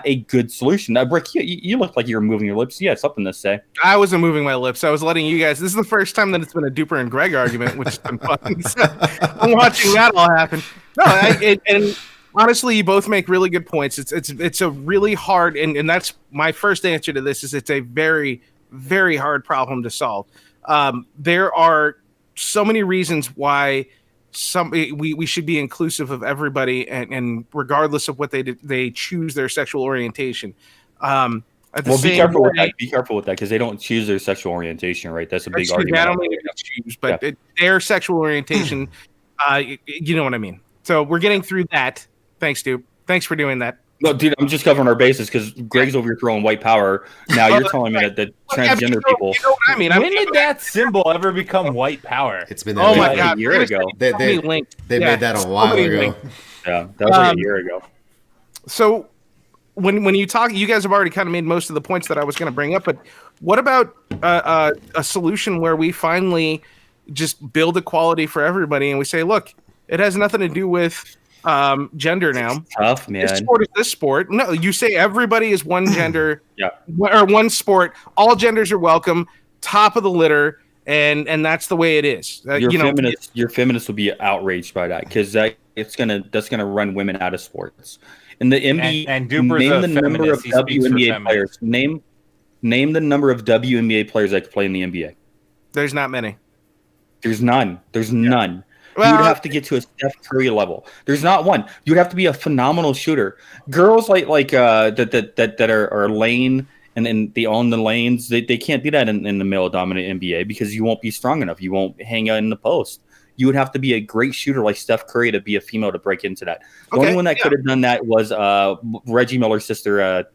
a good solution. Brick, you look like you were moving your lips. You had something to say. I wasn't moving my lips. I was letting you guys. This is the first time that it's been a Duper and Greg argument, which has been fun. So I'm watching that all happen. No, and honestly, you both make really good points. It's a really hard, and that's my first answer to this. Is it's a very, very hard problem to solve. There are so many reasons why we should be inclusive of everybody, and regardless of what they choose their sexual orientation. At the Well, be same careful with way- that. Be careful with that because they don't choose their sexual orientation, right? That's a big Excuse me, argument. I don't mean to choose, but their sexual orientation, you know what I mean. So we're getting through that. Thanks, dude. Thanks for doing that. No, dude, I'm just covering our bases because Greg's over here throwing white power. Now you're telling me that Yeah, but transgender people. You know what I mean? When did that symbol ever become white power? It's been Oh that my way. god! a year ago. They- So many they- links. They Yeah, made that a so while many ago. links. Yeah, that was like Um, a year ago. So when you talk, you guys have already kind of made most of the points that I was going to bring up. But what about a solution where we finally just build equality for everybody, and we say, look, it has nothing to do with gender now. Tough, This man. sport is this sport. No, you say everybody is one gender, Yeah. or one sport. All genders are welcome. Top of the litter, and that's the way it is. Your feminists will be outraged by that because that's gonna run women out of sports. In the NBA, And Duper's name a the number feminist. of He speaks for WNBA feminists. players. Name the number of WNBA players that could play in the NBA. There's not many. There's none. There's none. Well- You would have to get to a Steph Curry level. There's not one. You would have to be a phenomenal shooter. Girls that are lane and then they own the lanes. They can't do that in the male dominant NBA because you won't be strong enough. You won't hang out in the post. You would have to be a great shooter like Steph Curry to be a female to break into that. The Okay, only one that yeah. could have done that was Reggie Miller's sister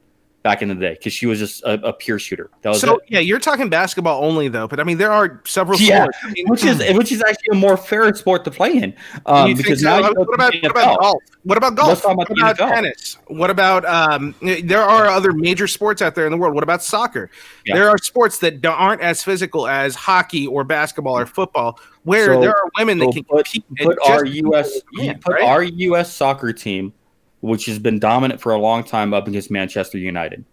back in the day because she was just a pure shooter. That was So it. yeah, you're talking basketball only though, but I mean there are several Yeah, sports. I mean, which is actually a more fair sport to play in. you think Because so? now you What go to about, the what about NFL. golf? What about golf? Let's talk about What the about NFL. tennis? What about there are other major sports out there in the world. What about soccer? Yeah. There are sports that aren't as physical as hockey or basketball or football, where So- there are women that So can put compete. put at our just US men, put right? our US soccer team, which has been dominant for a long time, up against Manchester United.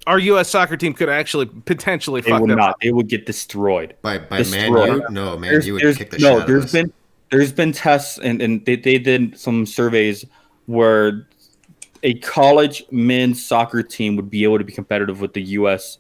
Our U.S. soccer team could actually potentially They fuck would them not. up. They would get destroyed. By Man Destroyed. U? No, Man U would kick the shit out of there's us. been tests and they did some surveys where a college men's soccer team would be able to be competitive with the U.S.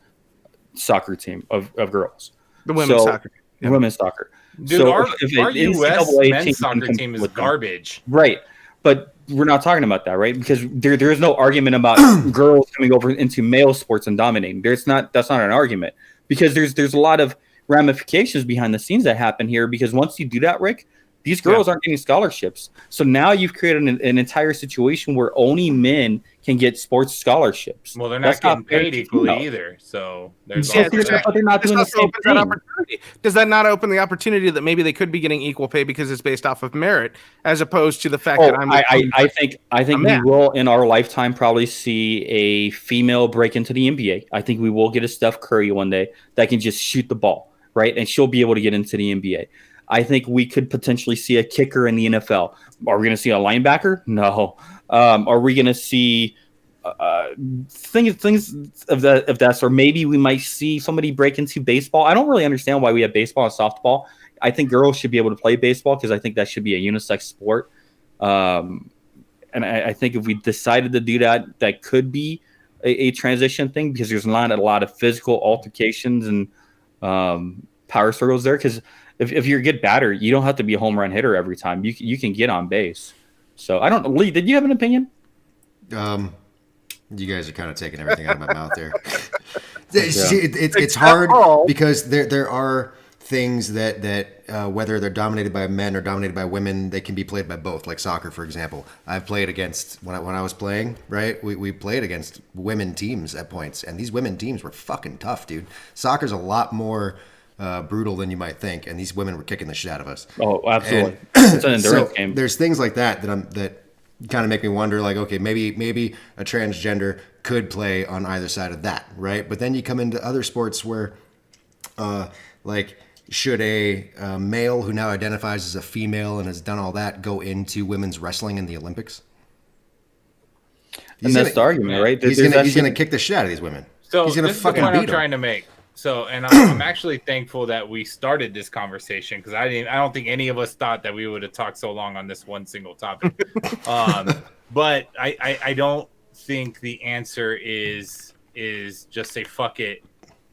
soccer team of girls. The women's soccer. Yeah. Women's soccer. Dude, So our if U.S. NCAA men's team soccer can team is with them- garbage. Right. But we're not talking about that, right? Because there is no argument about girls coming over into male sports and dominating. That's not an argument. Because there's a lot of ramifications behind the scenes that happen here. Because once you do that, Rick, these girls aren't getting scholarships. So now you've created an entire situation where only men can get sports scholarships. Well, they're That's not getting fair paid to equally female. either. So there's Yeah, also but that. they're not This doing the also same opens that thing. opportunity. Does that not open the opportunity that maybe they could be getting equal pay because it's based off of merit, as opposed to the fact that I'm? I think we man. will in our lifetime probably see a female break into the NBA. I think we will get a Steph Curry one day that can just shoot the ball, right? And she'll be able to get into the NBA. I think we could potentially see a kicker in the NFL. Are we going to see a linebacker? No. Are we going to see things of that? Or maybe we might see somebody break into baseball. I don't really understand why we have baseball and softball. I think girls should be able to play baseball because I think that should be a unisex sport. And I think if we decided to do that, that could be a transition thing because there's not a lot of physical altercations and power struggles there. Because if you get battered, you don't have to be a home run hitter every time. You can get on base. So I don't. Lee, did you have an opinion? You guys are kind of taking everything out of my mouth there. It's hard because there are things that whether they're dominated by men or dominated by women, they can be played by both. Like soccer, for example. I've played against when I was playing. Right, we played against women teams at points, and these women teams were fucking tough, dude. Soccer's a lot more brutal than you might think, and these women were kicking the shit out of us. Oh, absolutely. It's an endurance game. There's things like that kind of make me wonder, like, okay, maybe a transgender could play on either side of that, right? But then you come into other sports where, like, should a male who now identifies as a female and has done all that go into women's wrestling in the Olympics? And that's the argument, right? He's gonna kick the shit out of these women. So he's gonna this is the fucking point I'm beat them. trying to make. So, and I'm actually thankful that we started this conversation because I don't think any of us thought that we would have talked so long on this one single topic. But I don't think the answer is just say fuck it,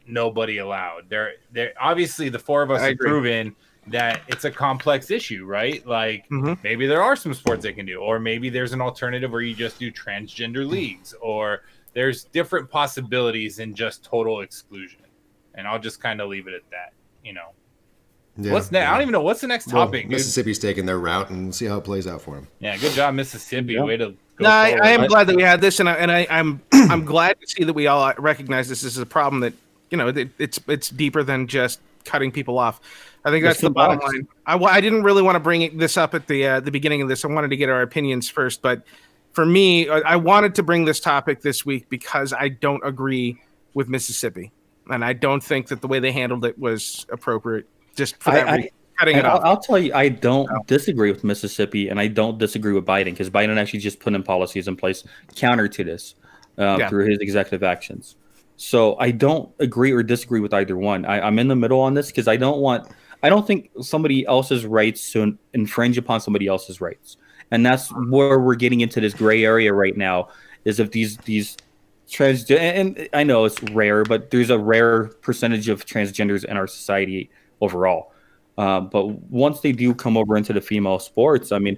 nobody allowed. There obviously the four of us have proven that it's a complex issue, right? Like maybe there are some sports they can do, or maybe there's an alternative where you just do transgender leagues, or there's different possibilities than just total exclusion. And I'll just kind of leave it at that, you know. Yeah, What's next? I don't even know. What's the next topic, dude? Mississippi's taking their route, and we'll see how it plays out for them. Yeah, good job, Mississippi. Yeah. Way to go. No, I am forward. glad that we had this, and I'm I'm glad to see that we all recognize this is a problem that it's deeper than just cutting people off. I think that's the bottom line. I didn't really want to bring this up at the beginning of this. I wanted to get our opinions first, but for me, I wanted to bring this topic this week because I don't agree with Mississippi, and I don't think that the way they handled it was appropriate. Just for that reason, cutting it off. I'll tell you, I don't disagree with Mississippi, and I don't disagree with Biden because Biden actually just put in policies in place counter to this through his executive actions. So I don't agree or disagree with either one. I'm in the middle on this because I don't think somebody else's rights to infringe upon somebody else's rights. And that's where we're getting into this gray area right now, is if these transgender, and I know it's rare, but there's a rare percentage of transgenders in our society overall. But once they do come over into the female sports, I mean,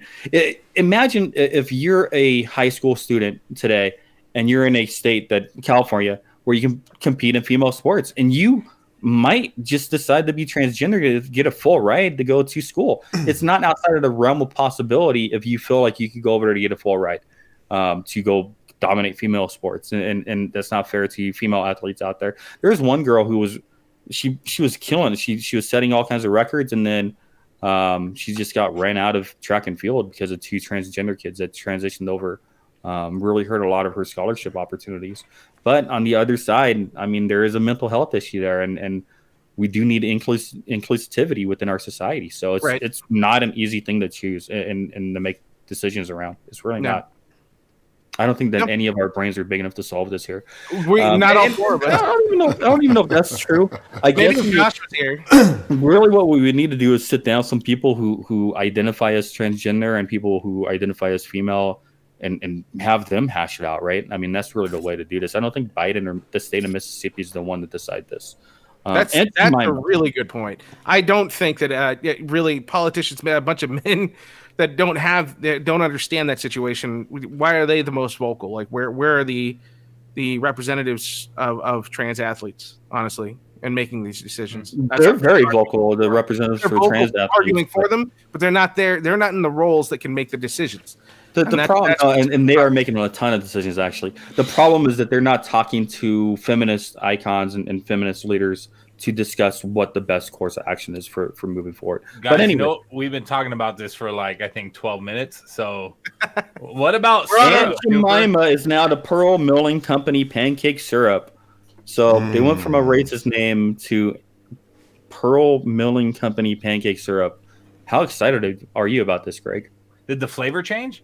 imagine if you're a high school student today and you're in a state California, where you can compete in female sports, and you might just decide to be transgender to get a full ride to go to school. It's not outside of the realm of possibility if you feel like you could go over there to get a full ride to go dominate female sports, and that's not fair to female athletes out there. There's one girl who was she was killing it. She was setting all kinds of records, and then she just got ran out of track and field because of two transgender kids that transitioned over. Really hurt a lot of her scholarship opportunities. But on the other side, I mean, there is a mental health issue there, and we do need inclusivity within our society. So it's not an easy thing to choose and to make decisions around. It's really not. I don't think that any of our brains are big enough to solve this here. Not all four of us. I don't even know if that's true. I guess Maybe if Josh was here. Really what we would need to do is sit down some people who identify as transgender and people who identify as female and have them hash it out, right? I mean, that's really the way to do this. I don't think Biden or the state of Mississippi is the one to decide this. That's a really good point. I don't think that really politicians, a bunch of men that don't understand that situation. Why are they the most vocal? Like where are the representatives of trans athletes, honestly, and making these decisions? They're very vocal. The representatives for trans athletes arguing for them, but they're not there. They're not in the roles that can make the decisions. The problem, and they are making a ton of decisions. Actually, the problem is that they're not talking to feminist icons and feminist leaders to discuss what the best course of action is for moving forward. Guys, but anyway, we've been talking about this for like, I think 12 minutes. So what about Aunt Jemima is now the Pearl Milling Company pancake syrup. So they went from a racist name to Pearl Milling Company pancake syrup. How excited are you about this, Greg? Did the flavor change?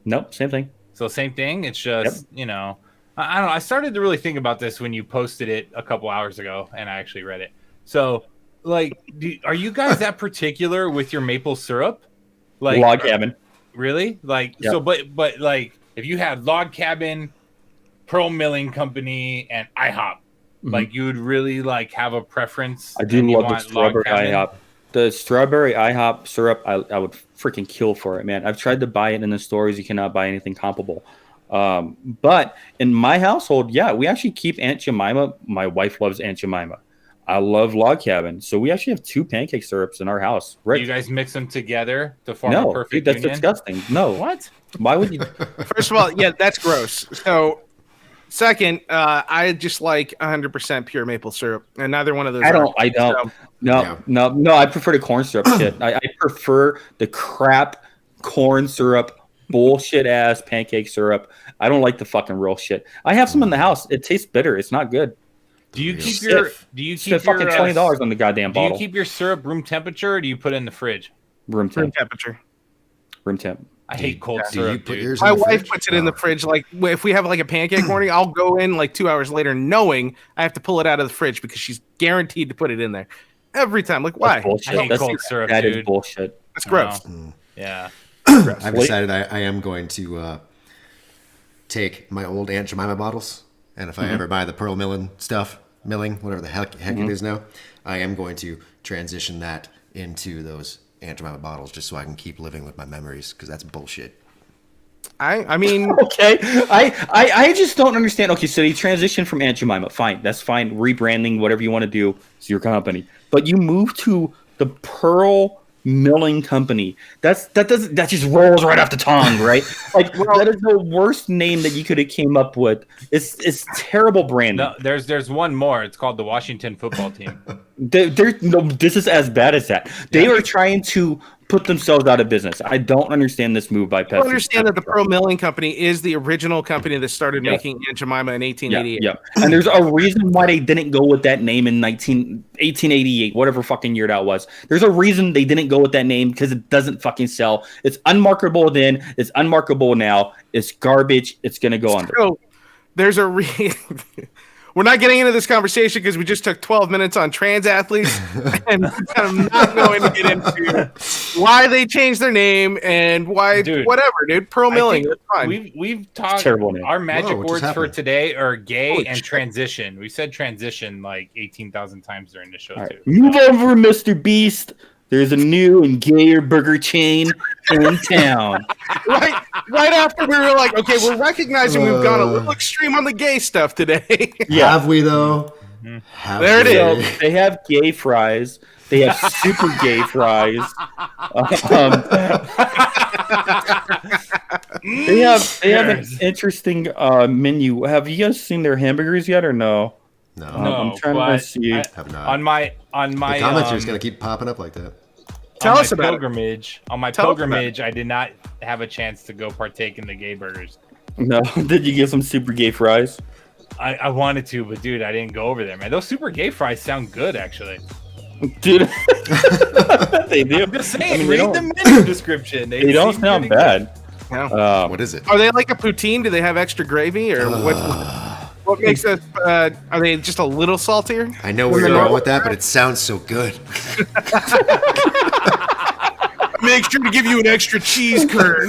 Nope, same thing. So same thing. It's just, I don't know. I started to really think about this when you posted it a couple hours ago, and I actually read it. So, like, are you guys that particular with your maple syrup? Like Log Cabin. Really? Like, Yep. so, but like, if you had Log Cabin, Pearl Milling Company, and IHOP, like, you would really like have a preference. I do and you love the want strawberry Log Cabin? IHOP. The strawberry IHOP syrup, I would freaking kill for it, man. I've tried to buy it in the stores. You cannot buy anything comparable. But in my household, yeah, we actually keep Aunt Jemima. My wife loves Aunt Jemima. I love Log Cabin. So we actually have 2 pancake syrups in our house. Do Right? you guys mix them together to form a No, perfect dude, that's union? disgusting. No. What? Why would you? First of all, yeah, that's gross. So, second, I just like 100% pure maple syrup, and neither one of those. I don't. So, No. I prefer the corn syrup shit. I prefer the crap corn syrup, bullshit ass pancake syrup. I don't like the fucking real shit. I have some in the house. It tastes bitter. It's not good. Do you keep Stiff. your? Do you Spent keep your? fucking $20 on the goddamn Do you bottle. keep your syrup room temperature, or do you put it in the fridge? Room room temp. temperature. Room temp. I hate cold Do you syrup, put dude. yours My in the wife fridge? puts it in the fridge. Like if we have like a pancake morning, I'll go in like 2 hours later, knowing I have to pull it out of the fridge because she's guaranteed to put it in there every time. Like why? That's bullshit. I hate That's, cold syrup, that is dude. bullshit. That's gross. Yeah. I've decided I am going to take my old Aunt Jemima bottles, and if I ever buy the Pearl Milling, whatever the heck it is now, I am going to transition that into those Aunt Jemima bottles just so I can keep living with my memories, because that's bullshit. I mean, Okay, I just don't understand. Okay, so you transition from Aunt Jemima, fine, that's fine. Rebranding, whatever you want to do, it's your company. But you move to the Pearl Milling Company. That just rolls right off the tongue, right? Like that is the worst name that you could have came up with. It's terrible branding. No, there's one more. It's called the Washington Football Team. No, this is as bad as that. They are trying to put themselves out of business. I don't understand this move by Pepsi. I understand that the Pearl Milling Company is the original company that started making Aunt Jemima in 1888. Yeah. And there's a reason why they didn't go with that name in 1888, whatever fucking year that was. There's a reason they didn't go with that name, because it doesn't fucking sell. It's unmarketable then. It's unmarketable now. It's garbage. It's going to go under. So there's a we're not getting into this conversation because we just took 12 minutes on trans athletes, and I'm not going to get into why they changed their name and why whatever, dude. Pearl Milling, that's fine. We've talked. Terrible name. Our magic Whoa, what words just for happened? today are gay Holy and shit. transition. We said transition like 18,000 times during the show All too. right. Move over, Mr. Beast. There's a new and gayer burger chain in town. right after we were like, okay, we're recognizing we've gone a little extreme on the gay stuff today. Yeah. Have we, though? Have There it we? So is. they have gay fries. They have super gay fries. They have an interesting menu. Have you guys seen their hamburgers yet, or no? No. No, I'm trying to but see. Have not. on my The comments are just going to keep popping up like that. Tell on us my about it. pilgrimage. On my Tell us about pilgrimage, I did not have a chance to go partake in the gay burgers. No, did you get some super gay fries? I wanted to, but dude, I didn't go over there, man. Those super gay fries sound good, actually. Dude, they do. I'm just saying, I mean, read the menu description. They don't seem sound pretty good. bad. What is it? Are they like a poutine? Do they have extra gravy, or what makes us? Are they just a little saltier? I know where you're going with that, but it sounds so good. Make sure to give you an extra cheese curd.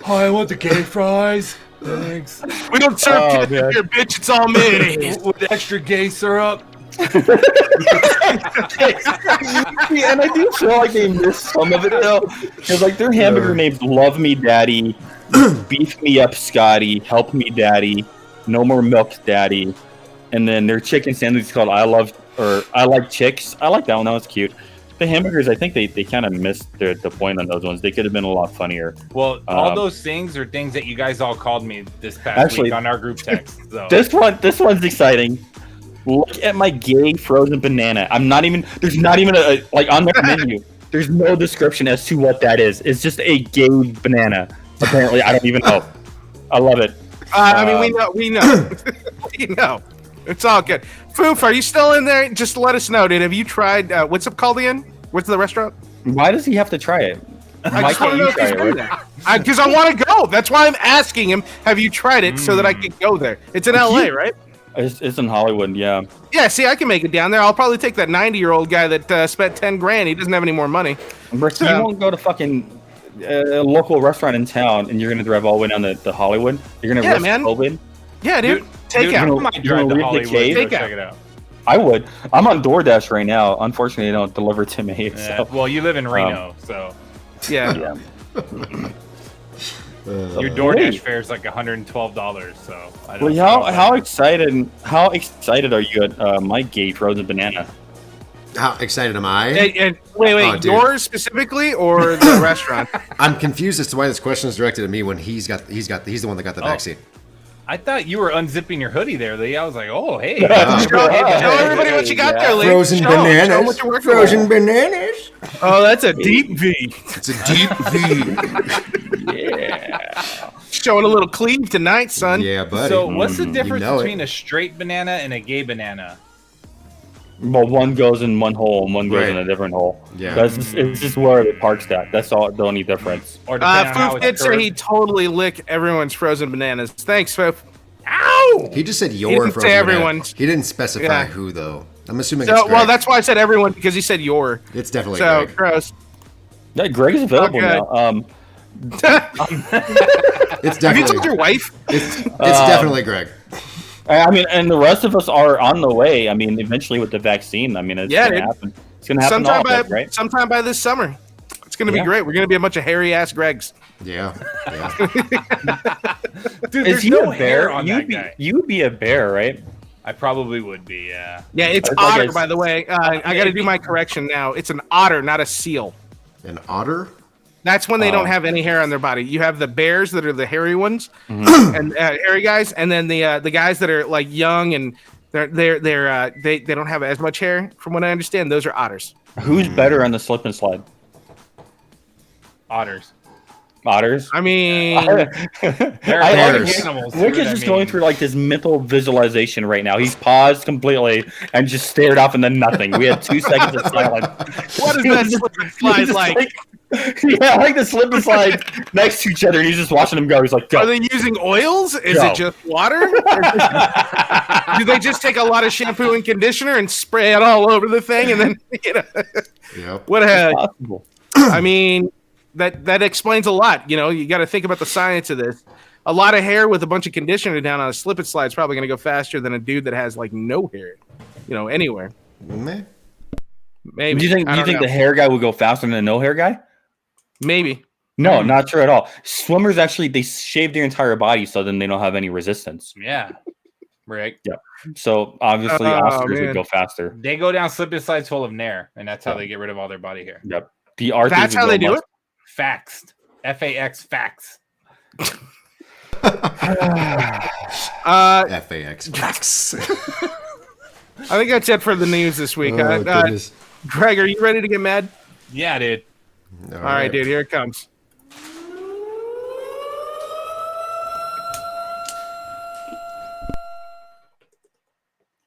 Oh, I want the gay fries. Thanks. We don't serve Oh, kids man. here, bitch. It's all mayonnaise. With extra gay syrup. See, and I do feel like they missed some of it though, because like their hamburger names "Love Me, Daddy," "Beef Me Up, Scotty," "Help Me, Daddy," "No More Milk, Daddy," and then their chicken sandwich is called "I Like Chicks." I like that one. That was cute. The hamburgers, I think they kind of missed the point on those ones. They could have been a lot funnier. Well, all those things are things that you guys all called me this past Actually- week on our group text. So. This one's exciting. Look at my gay frozen banana. There's not even a like on their menu. There's no description as to what that is. It's just a gay banana. Apparently, I don't even know. I love it. I mean, we know. We know. It's all good. Foof, are you still in there? Just let us know, dude. Have you tried, what's it called again? What's the restaurant? Why does he have to try it? I Why just want can't to know you if he's try it? been Rick? there. Because I want to go. That's why I'm asking him, have you tried it so that I can go there? It's in LA, right? It's in Hollywood, yeah. Yeah, see, I can make it down there. I'll probably take that 90-year-old guy that spent 10 grand. He doesn't have any more money. Rick, you won't go to fucking local restaurant in town, and you're gonna drive all the way down to Hollywood. You're gonna risk man. COVID. Yeah, dude. Take Dude, out. I might drive to leave the Hollywood cave? to Take go out. check it out. I would. I'm on DoorDash right now. Unfortunately, they don't deliver to me. Yeah. So Well, you live in Reno, so Yeah. yeah. your DoorDash fare is like $112. So I don't Well, know. how excited are you at my gay frozen banana? How excited am I? And wait, Oh, dude. yours specifically or the restaurant? I'm confused as to why this question is directed at me when he's the one that got the vaccine. I thought you were unzipping your hoodie there, Lee. I was like, oh, hey. Show everybody what you got there, Lee. Frozen Show 'em bananas. what you're working Frozen with. bananas. Oh, that's a deep V. It's a deep V. Yeah. Showing a little cleave tonight, son. Yeah, buddy. So what's the difference know it. between a straight banana and a gay banana? Well, one goes in one hole and one goes Right. in a different hole. Yeah. It's just where the park's at. That's all. The only difference. Or depending on how Foof it's did say curved? he'd totally lick everyone's frozen bananas. Thanks, Foof. Ow! He just said your didn't say frozen banana. everyone's. He didn't specify Yeah. who though. I'm assuming So, it's Greg. well, that's why I said everyone, because he said your. It's definitely So, Greg. gross. Yeah, Greg is available Okay. now. It's Have you definitely. told your wife? It's definitely Greg. I mean, and the rest of us are on the way. I mean, eventually with the vaccine. I mean, it's Yeah, gonna dude. happen. It's gonna happen to all of us, right? Sometime by this summer. It's going to be Yeah. great. We're going to be a bunch of hairy ass Gregs. Yeah. Dude, Is there's he no a hair bear? on that guy. You would be a bear, right? I probably would be, yeah. Yeah, it's It's like otter, a- by the way. I got to do my correction now. It's an otter, not a seal. An otter. That's when they don't Oh. have any hair on their body. You have the bears that are the hairy ones, Mm-hmm. and hairy guys, and then the guys that are like young and they don't have as much hair. From what I understand, those are otters. Who's better on the slip and slide? Otters. Otters. I mean, They're Bears. animals. Rick dude, is I just mean. going through like this mental visualization right now. He's paused completely and just stared off into nothing. We had 2 seconds of silence. what is that slip and slide like? Yeah, like the slip and slide next to each other, and he's just watching them go. He's like, Are go. they using oils? Is No. it just water? Or do they just take a lot of shampoo and conditioner and spray it all over the thing and then Yep. what a Possible. I mean, that explains a lot. You know, you got to think about the science of this. A lot of hair with a bunch of conditioner down on a slip and slide is probably going to go faster than a dude that has like no hair, you know, anywhere. Meh. Maybe. Do you think? I Do you don't think know. the hair guy would go faster than a no hair guy? Maybe. No, not true at all. Swimmers actually they shave their entire body so then they don't have any resistance. Yeah. Rick. So obviously Oh, Oscars man. would go faster. They go down slip and slides full of Nair, and that's how they get rid of all their body hair. Yep. The Arthurs That's would how go they do much- it. Faxed. Fax fax. FAX. Fax. I think that's it for the news this week. Oh, goodness. Greg, are you ready to get mad? Yeah, dude. All All right, dude. Here it comes.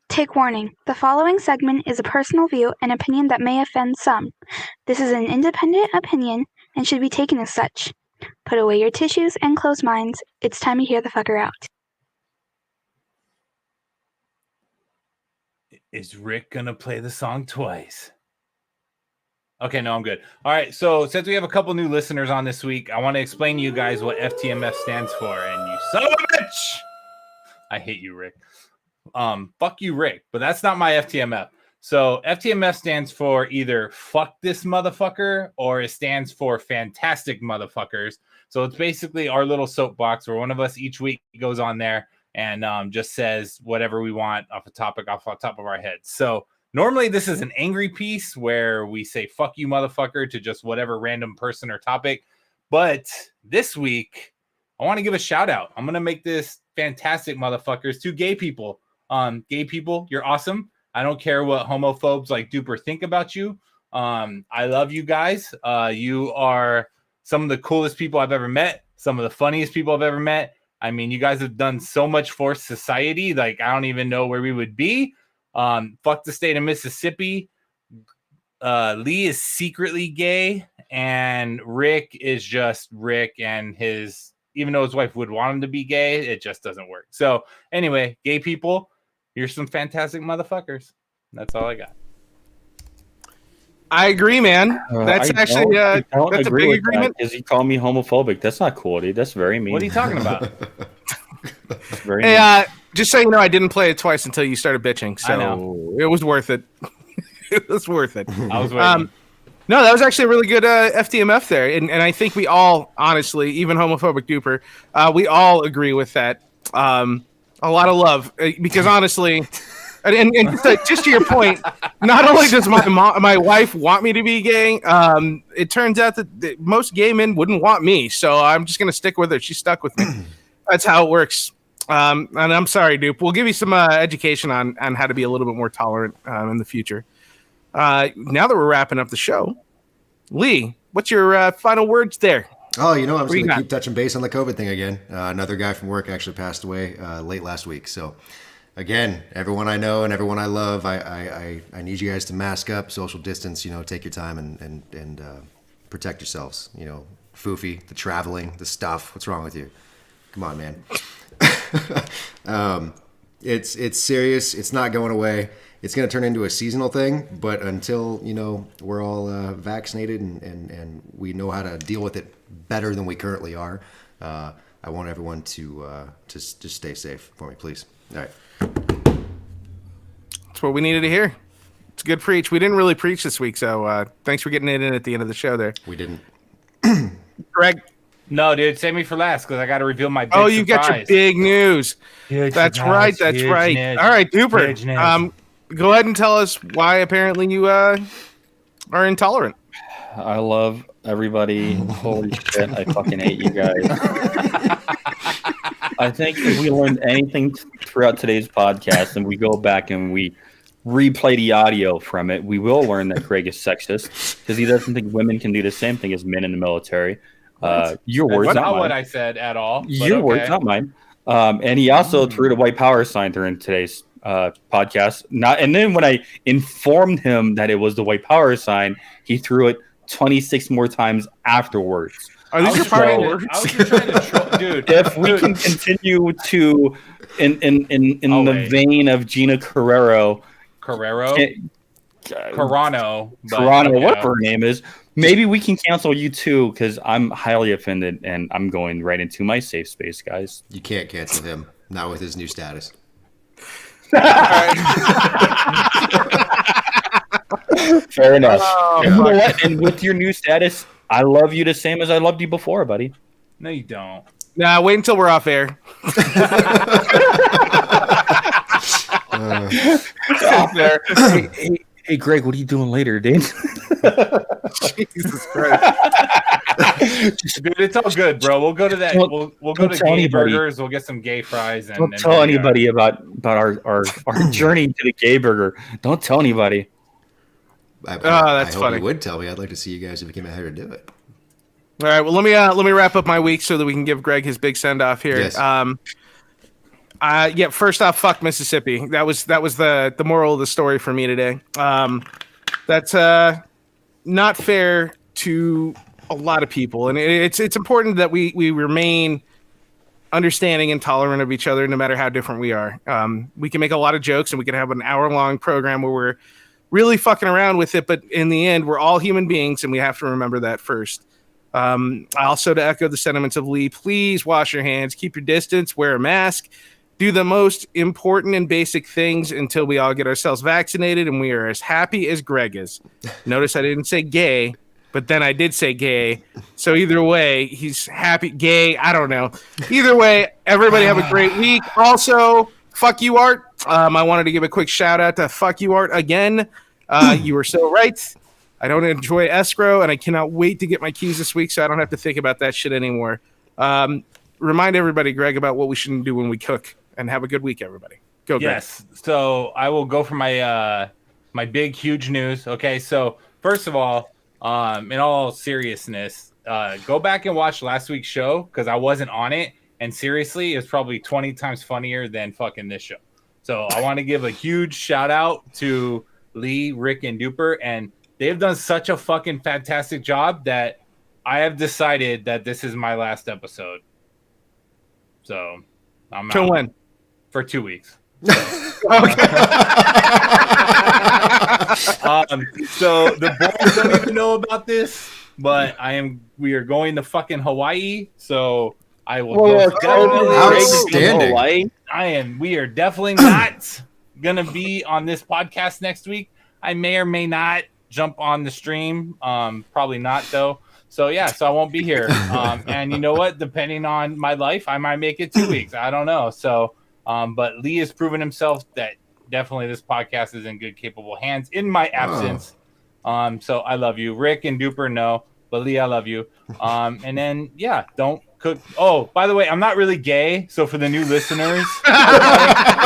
Take warning. The following segment is a personal view and opinion that may offend some. This is an independent opinion and should be taken as such. Put away your tissues and closed minds. It's time to hear the fucker out. Is Rick gonna play the song twice? Okay, no, I'm good. All right, so since we have a couple new listeners on this week, I want to explain to you guys what FTMF stands for. And you son of a bitch, I hate you, Rick. Fuck you, Rick. But that's not my FTMF. So FTMF stands for either fuck this motherfucker or it stands for fantastic motherfuckers. So it's basically our little soapbox where one of us each week goes on there and just says whatever we want off the top of our heads. So normally this is an angry piece where we say fuck you motherfucker to just whatever random person or topic. But this week, I want to give a shout out. I'm going to make this fantastic motherfuckers to gay people. Gay people, you're awesome. I don't care what homophobes like Duper think about you. I love you guys. You are some of the coolest people I've ever met. Some of the funniest people I've ever met. I mean, you guys have done so much for society. Like, I don't even know where we would be. Fuck the state of Mississippi. Lee is secretly gay, and Rick is just Rick, and even though his wife would want him to be gay, it just doesn't work. So anyway, gay people, you're some fantastic motherfuckers. That's all I got. I agree, man. That's that's a big agreement. Because he called me homophobic. That's not cool, dude. That's very mean. What are you talking about? Very hey, just so you know, I didn't play it twice until you started bitching, so I know. it was worth it. It was worth it. I was waiting. No, that was actually a really good FTMF there, and I think we all, honestly, even homophobic Duper, we all agree with that. A lot of love, because honestly, and just to your point, not only does my wife want me to be gay, it turns out that most gay men wouldn't want me, so I'm just gonna stick with her. She's stuck with me. That's how it works. And I'm sorry, Dupe. We'll give you some education on how to be a little bit more tolerant in the future. Now that we're wrapping up the show, Lee, what's your final words there? Oh, I'm just going to keep touching base on the COVID thing again. Another guy from work actually passed away late last week. So, again, everyone I know and everyone I love, I need you guys to mask up, social distance. Take your time and protect yourselves. Foofy, the traveling, the stuff. What's wrong with you? Come on, man. It's serious. It's not going away. It's going to turn into a seasonal thing, but until we're all vaccinated and we know how to deal with it better than we currently are, I want everyone to just stay safe for me, please. All right. That's what we needed to hear. It's a good preach. We didn't really preach this week, so thanks for getting it in at the end of the show there. We didn't. Greg? No, dude, save me for last because I got to reveal my big you got your big news. That's right. That's right. All right, Duper. Go ahead and tell us why apparently you are intolerant. I love everybody. Holy shit, I fucking hate you guys. I think if we learned anything throughout today's podcast and we go back and we replay the audio from it, we will learn that Greg is sexist because he doesn't think women can do the same thing as men in the military. Your words, not what I said at all. Your words, not mine. And he also threw the white power sign during today's podcast. And then when I informed him that it was the white power sign, he threw it 26 more times afterwards. Are these your party words? I was just trying to troll, dude. If we can continue to in the vein of Gina Carano, whatever her name is, maybe we can cancel you too, because I'm highly offended and I'm going right into my safe space, guys. You can't cancel him, not with his new status. Fair enough. You know what? And with your new status, I love you the same as I loved you before, buddy. No, you don't. Nah, wait until we're off air. Off air. Hey, Greg, what are you doing later, dude? Jesus Christ. Dude, it's all good, bro. We'll go to that. We'll go to gay burgers. We'll get some gay fries. Don't tell anybody about our journey to the gay burger. Don't tell anybody. That's I hope funny. you would tell me. I'd like to see you guys if you came out here to do it. All right. Well, let me wrap up my week so that we can give Greg his big send off here. Yes. First off, fuck Mississippi. That was the moral of the story for me today. That's not fair to a lot of people, and it's important that we remain understanding and tolerant of each other, no matter how different we are. We can make a lot of jokes, and we can have an hour-long program where we're really fucking around with it. But in the end, we're all human beings, and we have to remember that first. Also, to echo the sentiments of Lee, please wash your hands, keep your distance, wear a mask, do the most important and basic things until we all get ourselves vaccinated and we are as happy as Greg is. Notice I didn't say gay, but then I did say gay. So either way, he's happy, gay, I don't know. Either way, everybody have a great week. Also, fuck you, Art. I wanted to give a quick shout out to fuck you, Art, again. You were so right. I don't enjoy escrow, and I cannot wait to get my keys this week so I don't have to think about that shit anymore. Remind everybody, Greg, about what we shouldn't do when we cook, and have a good week, everybody. Go, Greg. Yes. So I will go for my my big, huge news. Okay. So first of all, in all seriousness, go back and watch last week's show because I wasn't on it, and seriously, it's probably 20 times funnier than fucking this show. So I want to give a huge shout out to Lee, Rick, and Duper, and they've done such a fucking fantastic job that I have decided that this is my last episode. So I'm Till out when? for 2 weeks. So the boys don't even know about this, but we are going to fucking Hawaii. So I will Outstanding. we are definitely not gonna be on this podcast next week. I may or may not jump on the stream. Probably not though. So yeah, so I won't be here. And you know what? Depending on my life, I might make it 2 weeks. I don't know. So, but Lee has proven himself that definitely this podcast is in good, capable hands in my absence. So I love you, Rick and Duper. No, but Lee, I love you. And then yeah, don't cook. Oh, by the way, I'm not really gay. So for the new listeners, in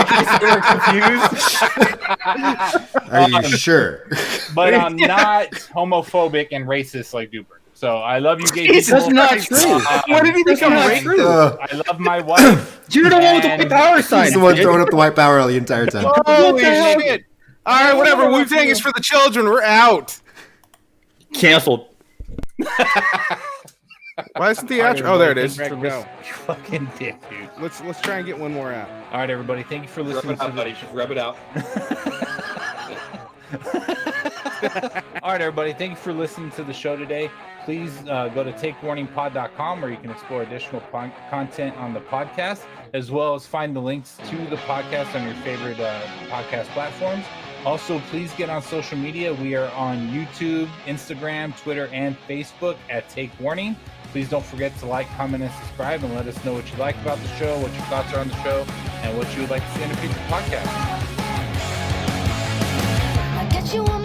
case they were confused, Are you sure? but I'm not homophobic and racist like Duper. So I love you, gay That's people. not true. What did he become not racist? true. I love my wife. You're the one with the And- white power sign. He's the one throwing up the white power the entire time. Holy shit. All right, whatever. Wu-Tang is for the children. We're out. Canceled. Why isn't the outro? Oh, there it is. Thanks for Go. listening. You fucking dick, dude. Let's try and get one more out. All right, everybody. Thank you for Rub listening it out, buddy. Just rub it out. All right, everybody. Thank you for listening to the show today. Please go to takewarningpod.com where you can explore additional content on the podcast, as well as find the links to the podcast on your favorite podcast platforms. Also, please get on social media. We are on YouTube, Instagram, Twitter, and Facebook at Take Warning. Please don't forget to like, comment, and subscribe, and let us know what you like about the show, what your thoughts are on the show, and what you would like to see in a future podcast. I get you on